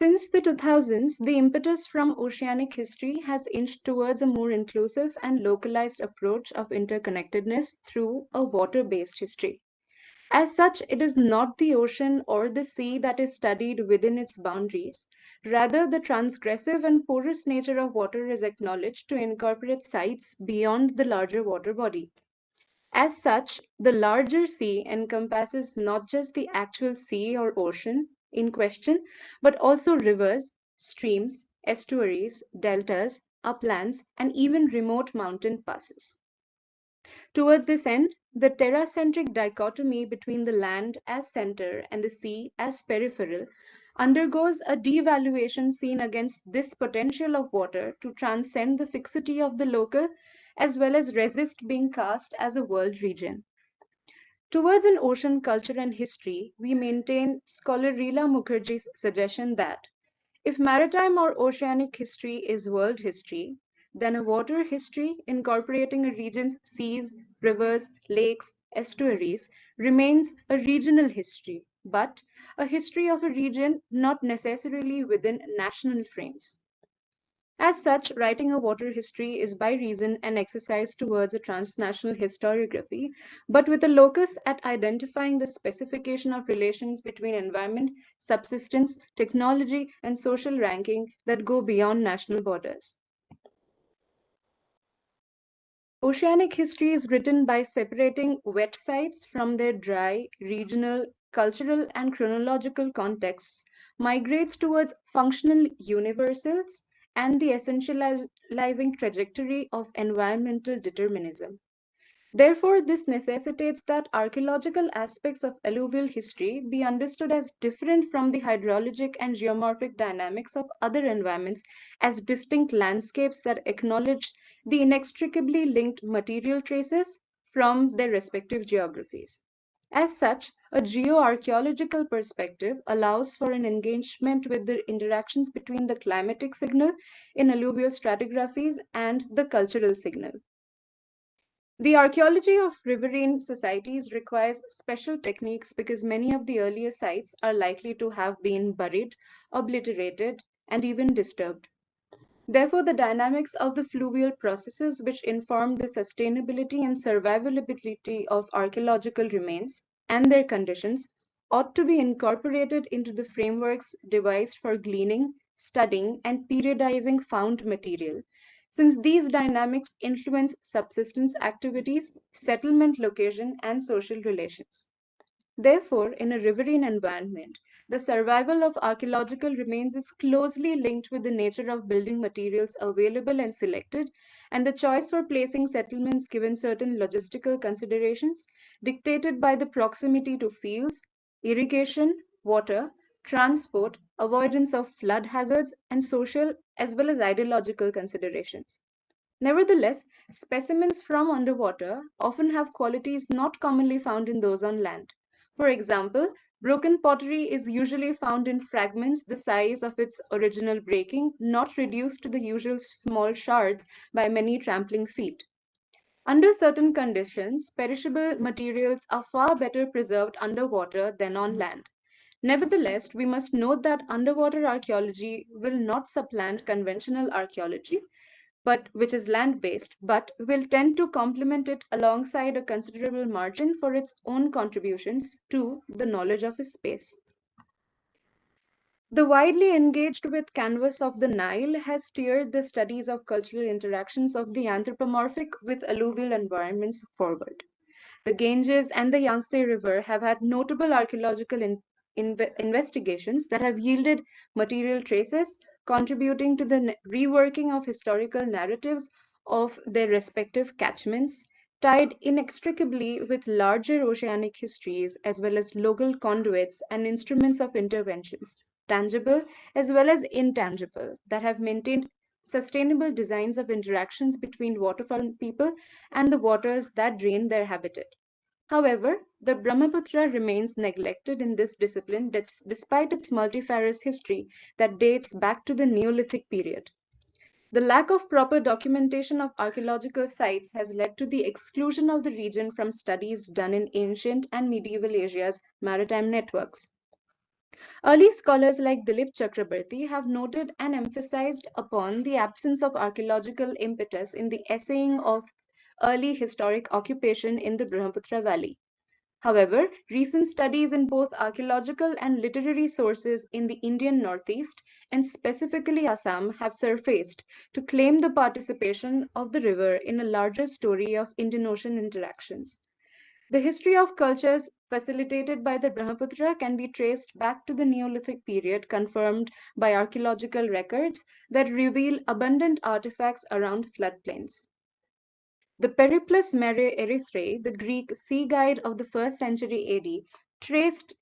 Since the 2000s, the impetus from oceanic history has inched towards a more inclusive and localized approach of interconnectedness through a water-based history. As such, it is not the ocean or the sea that is studied within its boundaries. Rather, the transgressive and porous nature of water is acknowledged to incorporate sites beyond the larger water body. As such, the larger sea encompasses not just the actual sea or ocean in question, but also rivers, streams, estuaries, deltas, uplands, and even remote mountain passes. Towards this end, the terracentric dichotomy between the land as center and the sea as peripheral undergoes a devaluation seen against this potential of water to transcend the fixity of the local as well as resist being cast as a world region. Towards an ocean culture and history, we maintain scholar Rila Mukherjee's suggestion that if maritime or oceanic history is world history, then a water history incorporating a region's seas, rivers, lakes, estuaries remains a regional history, but a history of a region not necessarily within national frames. As such, writing a water history is by reason an exercise towards a transnational historiography, but with a locus at identifying the specification of relations between environment, subsistence, technology, and social ranking that go beyond national borders. Oceanic history is written by separating wet sites from their dry, regional, cultural, and chronological contexts, migrates towards functional universals, and the essentializing trajectory of environmental determinism. Therefore, this necessitates that archaeological aspects of alluvial history be understood as different from the hydrologic and geomorphic dynamics of other environments as distinct landscapes that acknowledge the inextricably linked material traces from their respective geographies. As such, a geoarchaeological perspective allows for an engagement with the interactions between the climatic signal in alluvial stratigraphies and the cultural signal. The archaeology of riverine societies requires special techniques because many of the earlier sites are likely to have been buried, obliterated, and even disturbed. Therefore, the dynamics of the fluvial processes which inform the sustainability and survivability of archaeological remains and their conditions ought to be incorporated into the frameworks devised for gleaning, studying, and periodizing found material, since these dynamics influence subsistence activities, settlement location, and social relations. Therefore, in a riverine environment, the survival of archaeological remains is closely linked with the nature of building materials available and selected, and the choice for placing settlements given certain logistical considerations dictated by the proximity to fields, irrigation, water, transport, avoidance of flood hazards, and social as well as ideological considerations. Nevertheless, specimens from underwater often have qualities not commonly found in those on land. For example, broken pottery is usually found in fragments the size of its original breaking, not reduced to the usual small shards by many trampling feet. Under certain conditions, perishable materials are far better preserved underwater than on land. Nevertheless, we must note that underwater archaeology will not supplant conventional archaeology, but which is land-based, but will tend to complement it alongside a considerable margin for its own contributions to the knowledge of a space. The widely engaged with canvas of the Nile has steered the studies of cultural interactions of the anthropomorphic with alluvial environments forward. The Ganges and the Yangtze River have had notable archaeological investigations that have yielded material traces, contributing to the reworking of historical narratives of their respective catchments, tied inextricably with larger oceanic histories as well as local conduits and instruments of interventions, tangible as well as intangible, that have maintained sustainable designs of interactions between waterfront people and the waters that drain their habitat. However, the Brahmaputra remains neglected in this discipline despite its multifarious history that dates back to the Neolithic period. The lack of proper documentation of archaeological sites has led to the exclusion of the region from studies done in ancient and medieval Asia's maritime networks. Early scholars like Dilip Chakrabarti have noted and emphasized upon the absence of archaeological impetus in the essaying of early historic occupation in the Brahmaputra Valley. However, recent studies in both archaeological and literary sources in the Indian Northeast, and specifically Assam, have surfaced to claim the participation of the river in a larger story of Indian Ocean interactions. The history of cultures facilitated by the Brahmaputra can be traced back to the Neolithic period, confirmed by archaeological records that reveal abundant artifacts around floodplains. The Periplus Mare Erythrae, the Greek sea guide of the 1st century AD, traced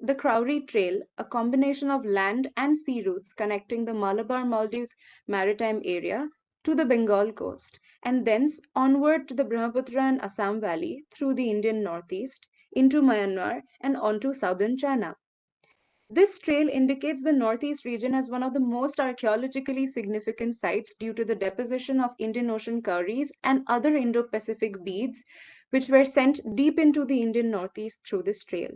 the Crowry Trail, a combination of land and sea routes connecting the Malabar Maldives maritime area to the Bengal coast, and thence onward to the Brahmaputra and Assam Valley through the Indian Northeast, into Myanmar, and onto southern China. This trail indicates the Northeast region as one of the most archaeologically significant sites due to the deposition of Indian Ocean cowries and other Indo-Pacific beads, which were sent deep into the Indian Northeast through this trail.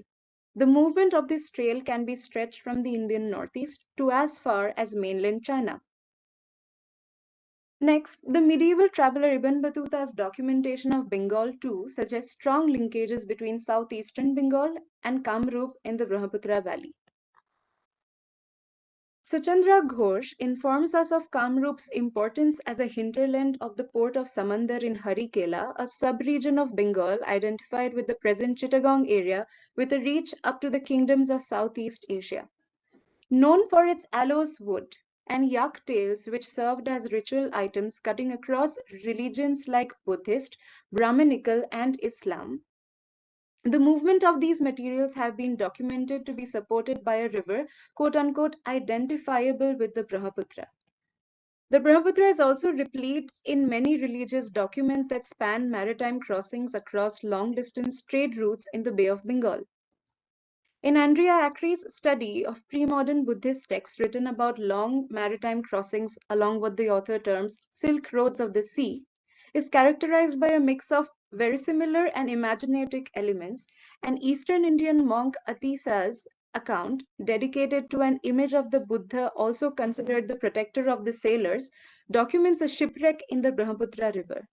The movement of this trail can be stretched from the Indian Northeast to as far as mainland China. Next, the medieval traveler Ibn Battuta's documentation of Bengal too suggests strong linkages between southeastern Bengal and Kamrup in the Brahmaputra Valley. Suchandra Ghosh informs us of Kamrup's importance as a hinterland of the port of Samandar in Harikela, a sub-region of Bengal identified with the present Chittagong area with a reach up to the kingdoms of Southeast Asia. Known for its aloes wood and yak tails which served as ritual items cutting across religions like Buddhist, Brahminical, and Islam, the movement of these materials have been documented to be supported by a river, quote-unquote, identifiable with the Brahmaputra. The Brahmaputra is also replete in many religious documents that span maritime crossings across long-distance trade routes in the Bay of Bengal. In Andrea Acre's study of pre-modern Buddhist texts written about long maritime crossings along what the author terms Silk Roads of the Sea, is characterized by a mix of verisimilar and imaginative elements. An Eastern Indian monk Atisa's account, dedicated to an image of the Buddha also considered the protector of the sailors, documents a shipwreck in the Brahmaputra River.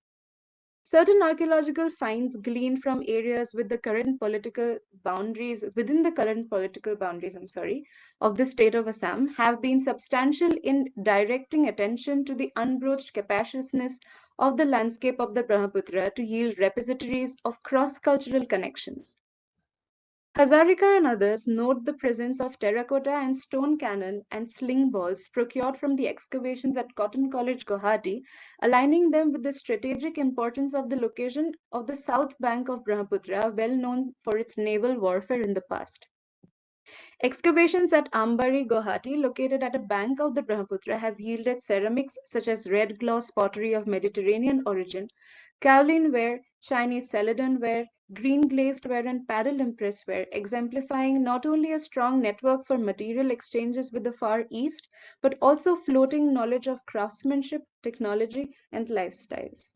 Certain archaeological finds gleaned from areas with the current political boundaries, within the current political boundaries, of the state of Assam have been substantial in directing attention to the unbroached capaciousness of the landscape of the Brahmaputra to yield repositories of cross-cultural connections. Hazarika and others note the presence of terracotta and stone cannon and sling balls procured from the excavations at Cotton College, Guwahati, aligning them with the strategic importance of the location of the south bank of Brahmaputra, well known for its naval warfare in the past. Excavations at Ambari, Guwahati, located at a bank of the Brahmaputra, have yielded ceramics such as red gloss pottery of Mediterranean origin, kaolin ware, Chinese celadon ware, green glazed ware, and paddle impress ware, exemplifying not only a strong network for material exchanges with the Far East, but also floating knowledge of craftsmanship, technology, and lifestyles.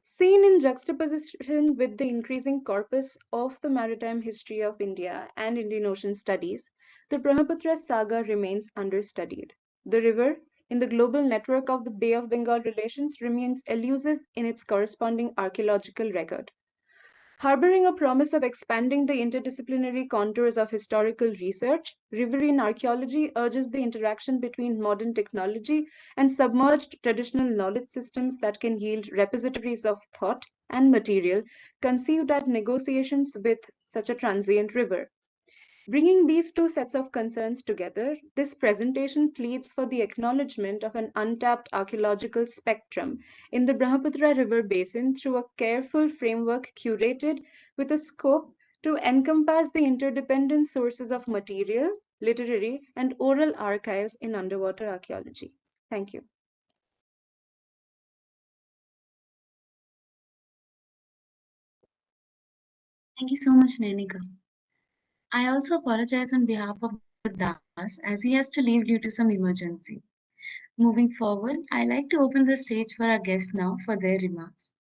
Seen in juxtaposition with the increasing corpus of the maritime history of India and Indian Ocean studies, the Brahmaputra saga remains understudied. The river, in the global network of the Bay of Bengal relations, remains elusive in its corresponding archaeological record. Harboring a promise of expanding the interdisciplinary contours of historical research, riverine archaeology urges the interaction between modern technology and submerged traditional knowledge systems that can yield repositories of thought and material conceived at negotiations with such a transient river. Bringing these two sets of concerns together, this presentation pleads for the acknowledgement of an untapped archaeological spectrum in the Brahmaputra River basin through a careful framework curated with a scope to encompass the interdependent sources of material, literary, and oral archives in underwater archaeology. Thank you. Thank you so much, Nanika. I also apologize on behalf of Das as he has to leave due to some emergency. Moving forward, I'd like to open the stage for our guests now for their remarks.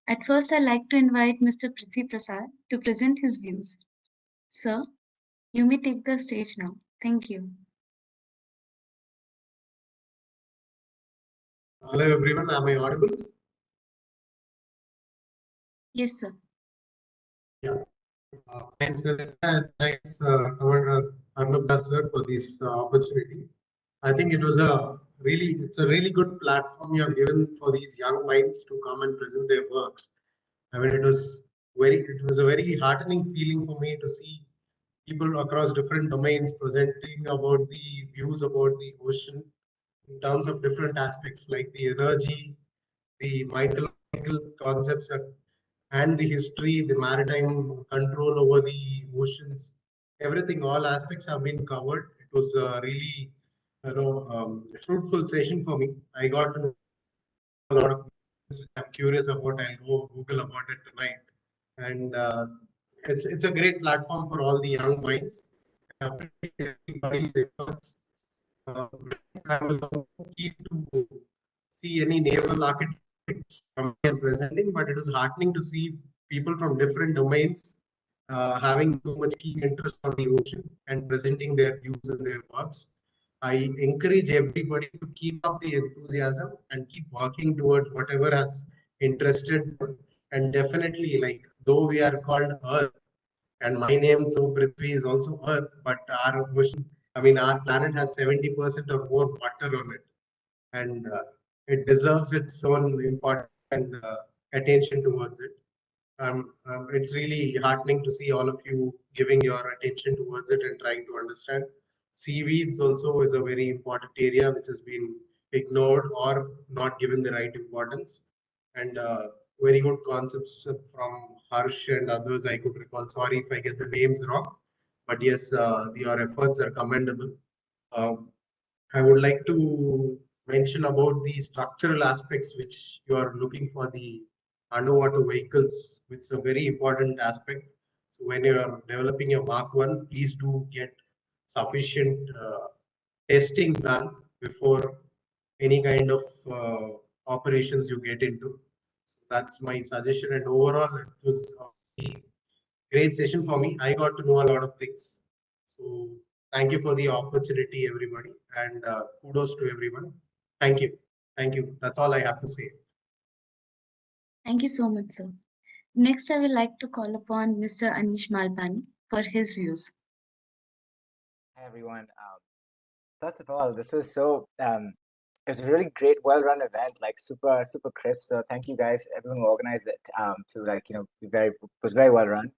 At first, I'd like to invite Mr. Prithvi Prasad to present his views. Sir, you may take the stage now. Thank you. Hello everyone, am I audible? Yes, sir. Yeah. Thanks, thanks, Commander Arnab sir, for this opportunity. I think it's a really good platform you have given for these young minds to come and present their works. I mean, it was a very heartening feeling for me to see people across different domains presenting about the views about the ocean in terms of different aspects like the energy, the mythological concepts, and the history, the maritime control over the oceans, everything, all aspects have been covered. It was a really, fruitful session for me. I got to know a lot of things which I'm curious about. I'll go Google about it tonight, and it's a great platform for all the young minds. I appreciate everybody's efforts. I was also keen to see any naval architects coming and presenting, but it was heartening to see people from different domains having so much keen interest on the ocean and presenting their views and their works. I encourage everybody to keep up the enthusiasm and keep working towards whatever has interested them. And definitely, like, though we are called Earth, and my name, so Prithvi, is also Earth, but our ocean, I mean, our planet has 70% or more water on it, and it deserves its own important attention towards it. It's really heartening to see all of you giving your attention towards it and trying to understand. Seaweeds also is a very important area which has been ignored or not given the right importance. And very good concepts from Harsh and others I could recall. Sorry if I get the names wrong, but yes, your efforts are commendable. Um, I would like to mention about the structural aspects which you are looking for the underwater vehicles, which is a very important aspect. So when you are developing your Mark 1, please do get sufficient testing done before any kind of operations you get into. So that's my suggestion. And overall, it was a great session for me. I got to know a lot of things. So thank you for the opportunity, everybody, and kudos to everyone. Thank you. Thank you. That's all I have to say. Thank you so much, sir. Next, I would like to call upon Mr. Anish Malpani for his views. Hi, everyone. First of all, this was it was a really great, well-run event, like super crisp. So thank you guys, everyone who organized it, to, like, be was very well run.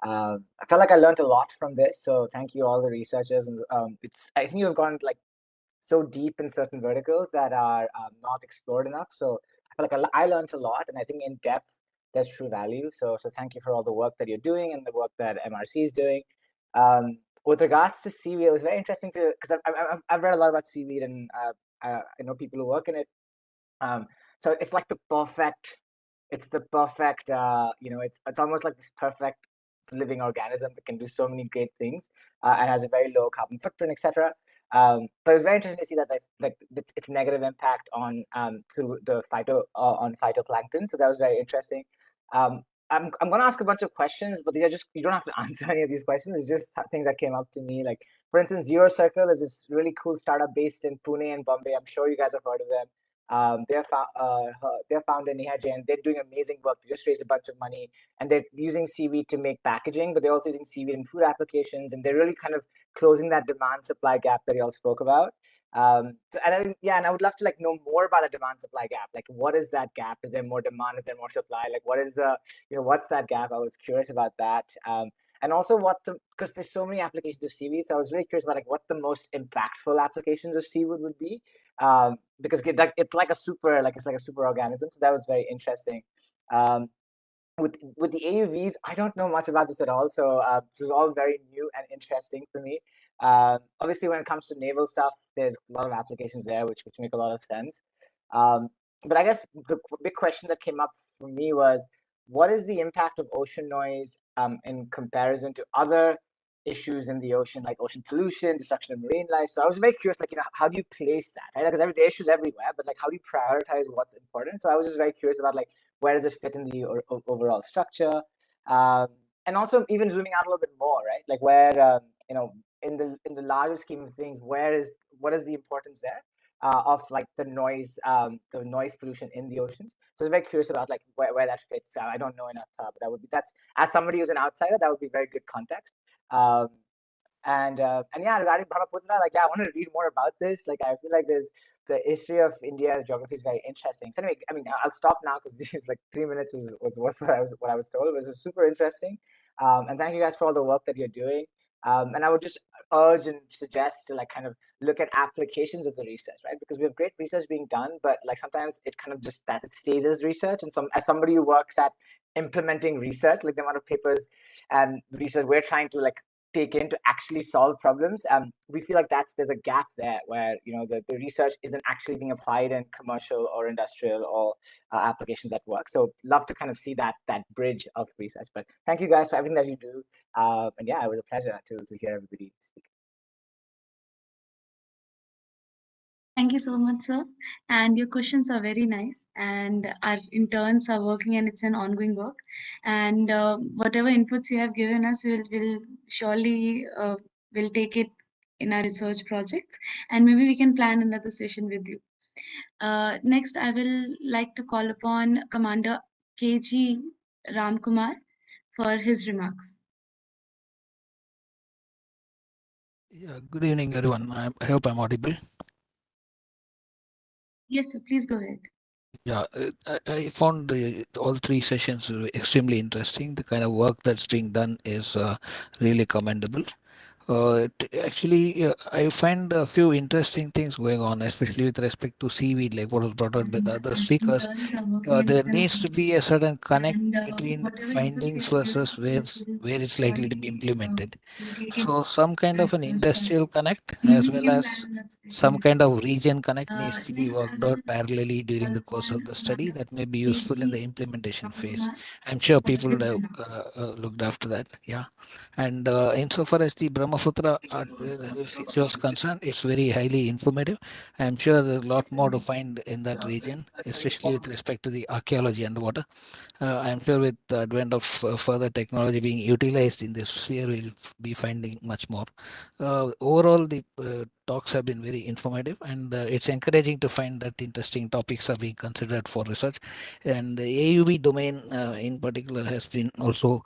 I felt like I learned a lot from this. So thank you all the researchers. And I think you've gone like so deep in certain verticals that are not explored enough. So I feel like I learned a lot, and I think in depth there's true value. So thank you for all the work that you're doing and the work that MRC is doing. With regards to seaweed, it was very interesting to, because I've read a lot about seaweed, and I know people who work in it. So it's like the perfect, it's almost like this perfect living organism that can do so many great things and has a very low carbon footprint, etc. But it was very interesting to see that its negative impact on through the on phytoplankton. So that was very interesting. I'm going to ask a bunch of questions, but these are just, you don't have to answer any of these questions. It's just things that came up to me. Like, for instance, Zero Circle is this really cool startup based in Pune and Bombay. I'm sure you guys have heard of them. Their founder Neha Jain, they're doing amazing work. They just raised a bunch of money, and they're using seaweed to make packaging, but they're also using seaweed in food applications, and they're really kind of closing that demand supply gap that you all spoke about. And I would love to like know more about the demand supply gap. Like, what is that gap? Is there more demand? Is there more supply? Like, what is what's that gap? I was curious about that. And also because there's so many applications of seaweed, so I was really curious about like what the most impactful applications of seaweed would be. Because it's like a super organism. So that was very interesting. With the AUVs, I don't know much about this at all. So this is all very new and interesting for me. Obviously, when it comes to naval stuff, there's a lot of applications there, which make a lot of sense. But I guess the big question that came up for me was, what is the impact of ocean noise in comparison to other issues in the ocean, like ocean pollution, destruction of marine life? So I was very curious, like, how do you place that, right? Because there are issues everywhere, but like, how do you prioritize what's important? So I was just very curious about like, where does it fit in the overall structure? And also even zooming out a little bit more, right? Like where, in the larger scheme of things, what is the importance there of like the noise pollution in the oceans? So I was very curious about like where that fits. I don't know enough, but that's as somebody who's an outsider, that would be very good context. And yeah, regarding Brahmaputra, like, yeah, I want to read more about this. Like, I feel like there's the history of India, the geography is very interesting. So anyway, I mean, I'll stop now because these like 3 minutes was what I was told. It was super interesting. And thank you guys for all the work that you're doing. And I would just urge and suggest to like kind of look at applications of the research, right? Because we have great research being done, but like sometimes it kind of just that it stays as research. And as somebody who works at implementing research, like the amount of papers and research we're trying to like take in to actually solve problems, we feel like there's a gap there where the research isn't actually being applied in commercial or industrial or applications that work. So love to kind of see that bridge of research. But thank you guys for everything that you do, and yeah, it was a pleasure to hear everybody speak. Thank you so much, sir. And your questions are very nice. And our interns are working, and it's an ongoing work. And whatever inputs you have given us, we'll surely will take it in our research projects. And maybe we can plan another session with you. Next, I will like to call upon Commander KG Ramkumar for his remarks. Yeah, good evening, everyone. I hope I'm audible. Yes, sir. Please go ahead. Yeah, I found all 3 sessions extremely interesting. The kind of work that's being done is really commendable. Actually, I find a few interesting things going on, especially with respect to seaweed, like what was brought out by the other speakers. There needs to be a certain connect between findings versus where it's likely to be implemented. So some kind of an industrial connect as well as some kind of region connect needs to be worked out parallelly during the course of the study that may be useful in the implementation phase. I'm sure people would have looked after that. Yeah. And insofar as the Brahmaputra feature was concerned, it's very highly informative. I'm sure there's a lot more to find in that region, especially with respect to the archaeology underwater. I'm sure with the advent of further technology being utilized in this sphere, we'll be finding much more. Overall, the talks have been very informative, and it's encouraging to find that interesting topics are being considered for research. And the AUV domain in particular has been also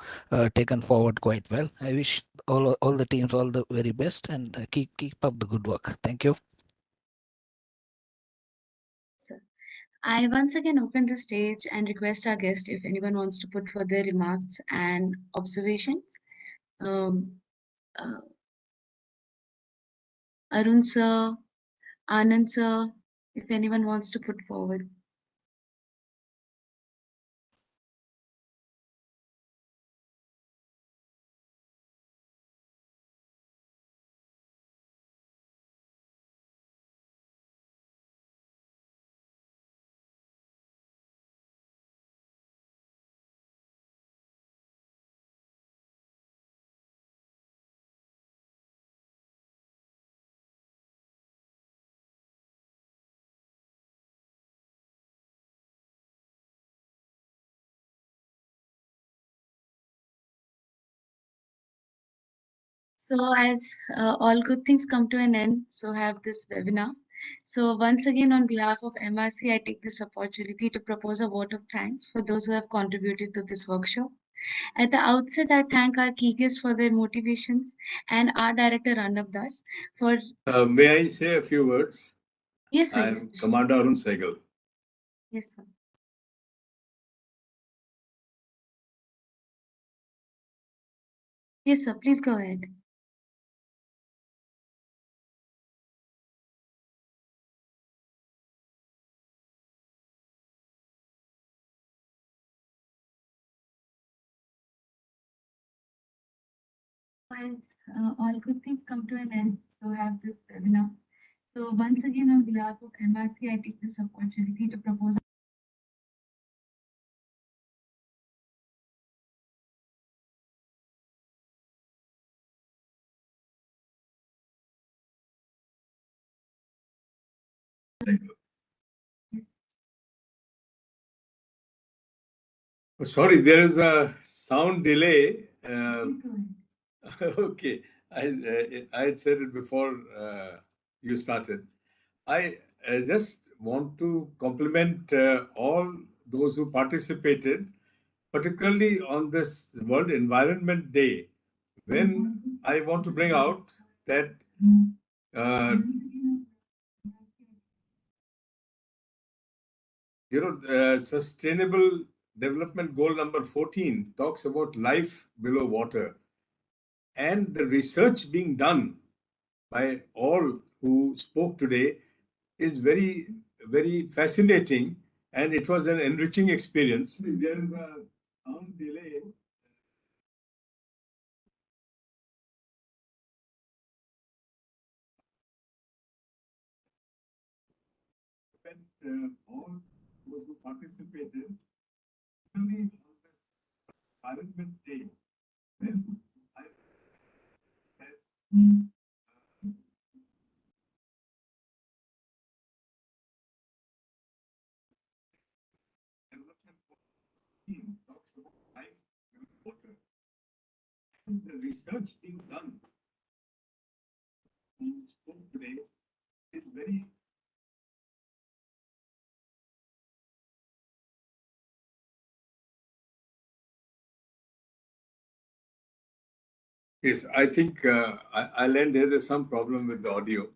taken forward quite well. I wish all the teams all the very best, and keep up the good work. Thank you. Sir, I once again open the stage and request our guest if anyone wants to put further remarks and observations. uh, Arun sir, Anand sir, if anyone wants to put forward. So as all good things come to an end, so have this webinar. So once again, on behalf of MRC, I take this opportunity to propose a vote of thanks for those who have contributed to this workshop. At the outset, I thank our key guests for their motivations and our director Arnab Das for. May I say a few words? Yes, sir. I'm Commander Arun Sehgal. Yes, sir. Yes, sir. Please go ahead. As all good things come to an end, so have this webinar. So once again, on behalf of MRC, I take this opportunity to propose. Oh, sorry, there is a sound delay. Okay, I had said it before you started. I just want to compliment all those who participated, particularly on this World Environment Day, when I want to bring out that Sustainable Development Goal number 14 talks about life below water, and the research being done by all who spoke today is very, very fascinating, and it was an enriching experience. There is a sound delay. All those who participated, only on this Environment Day, when I had development team talks about life with water, and the research being done who spoke today is very. Yes, I think I'll end here. There's some problem with the audio.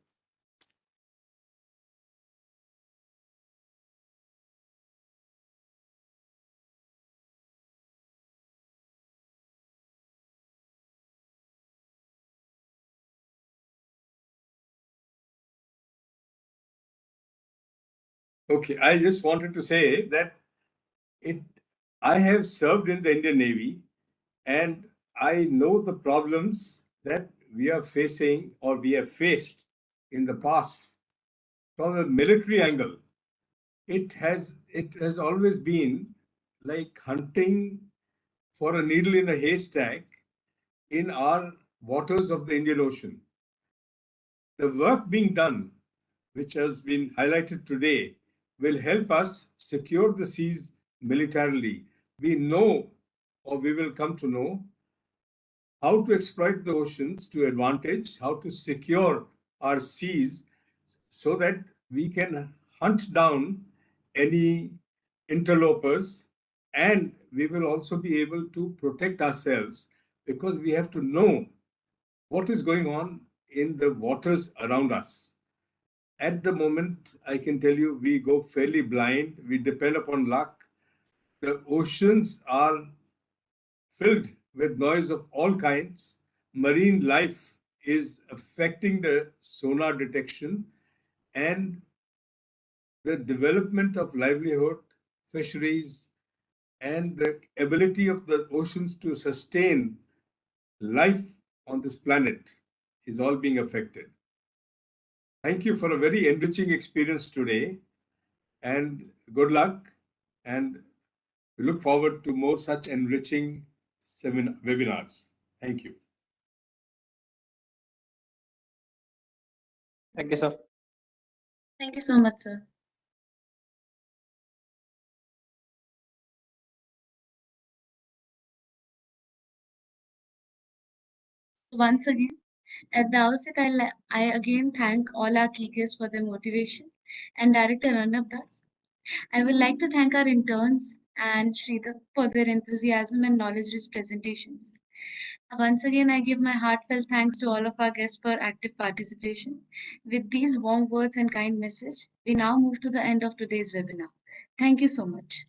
Okay, I just wanted to say that I have served in the Indian Navy, and I know the problems that we are facing or we have faced in the past from a military angle. It has always been like hunting for a needle in a haystack in our waters of the Indian Ocean. The work being done, which has been highlighted today, will help us secure the seas militarily. We know, or we will come to know, how to exploit the oceans to advantage, how to secure our seas so that we can hunt down any interlopers, and we will also be able to protect ourselves because we have to know what is going on in the waters around us. At the moment, I can tell you, we go fairly blind. We depend upon luck. The oceans are filled with noise of all kinds. Marine life is affecting the sonar detection and the development of livelihood, fisheries, and the ability of the oceans to sustain life on this planet is all being affected. Thank you for a very enriching experience today, and good luck. And we look forward to more such enriching webinars. Thank you. Thank you, sir. Thank you so much, sir. Once again, at the outset, I again thank all our key guests for their motivation and Director Arnab Das. I would like to thank our interns and Sridhar for their enthusiasm and knowledge-rich presentations. Once again, I give my heartfelt thanks to all of our guests for active participation. With these warm words and kind message, we now move to the end of today's webinar. Thank you so much.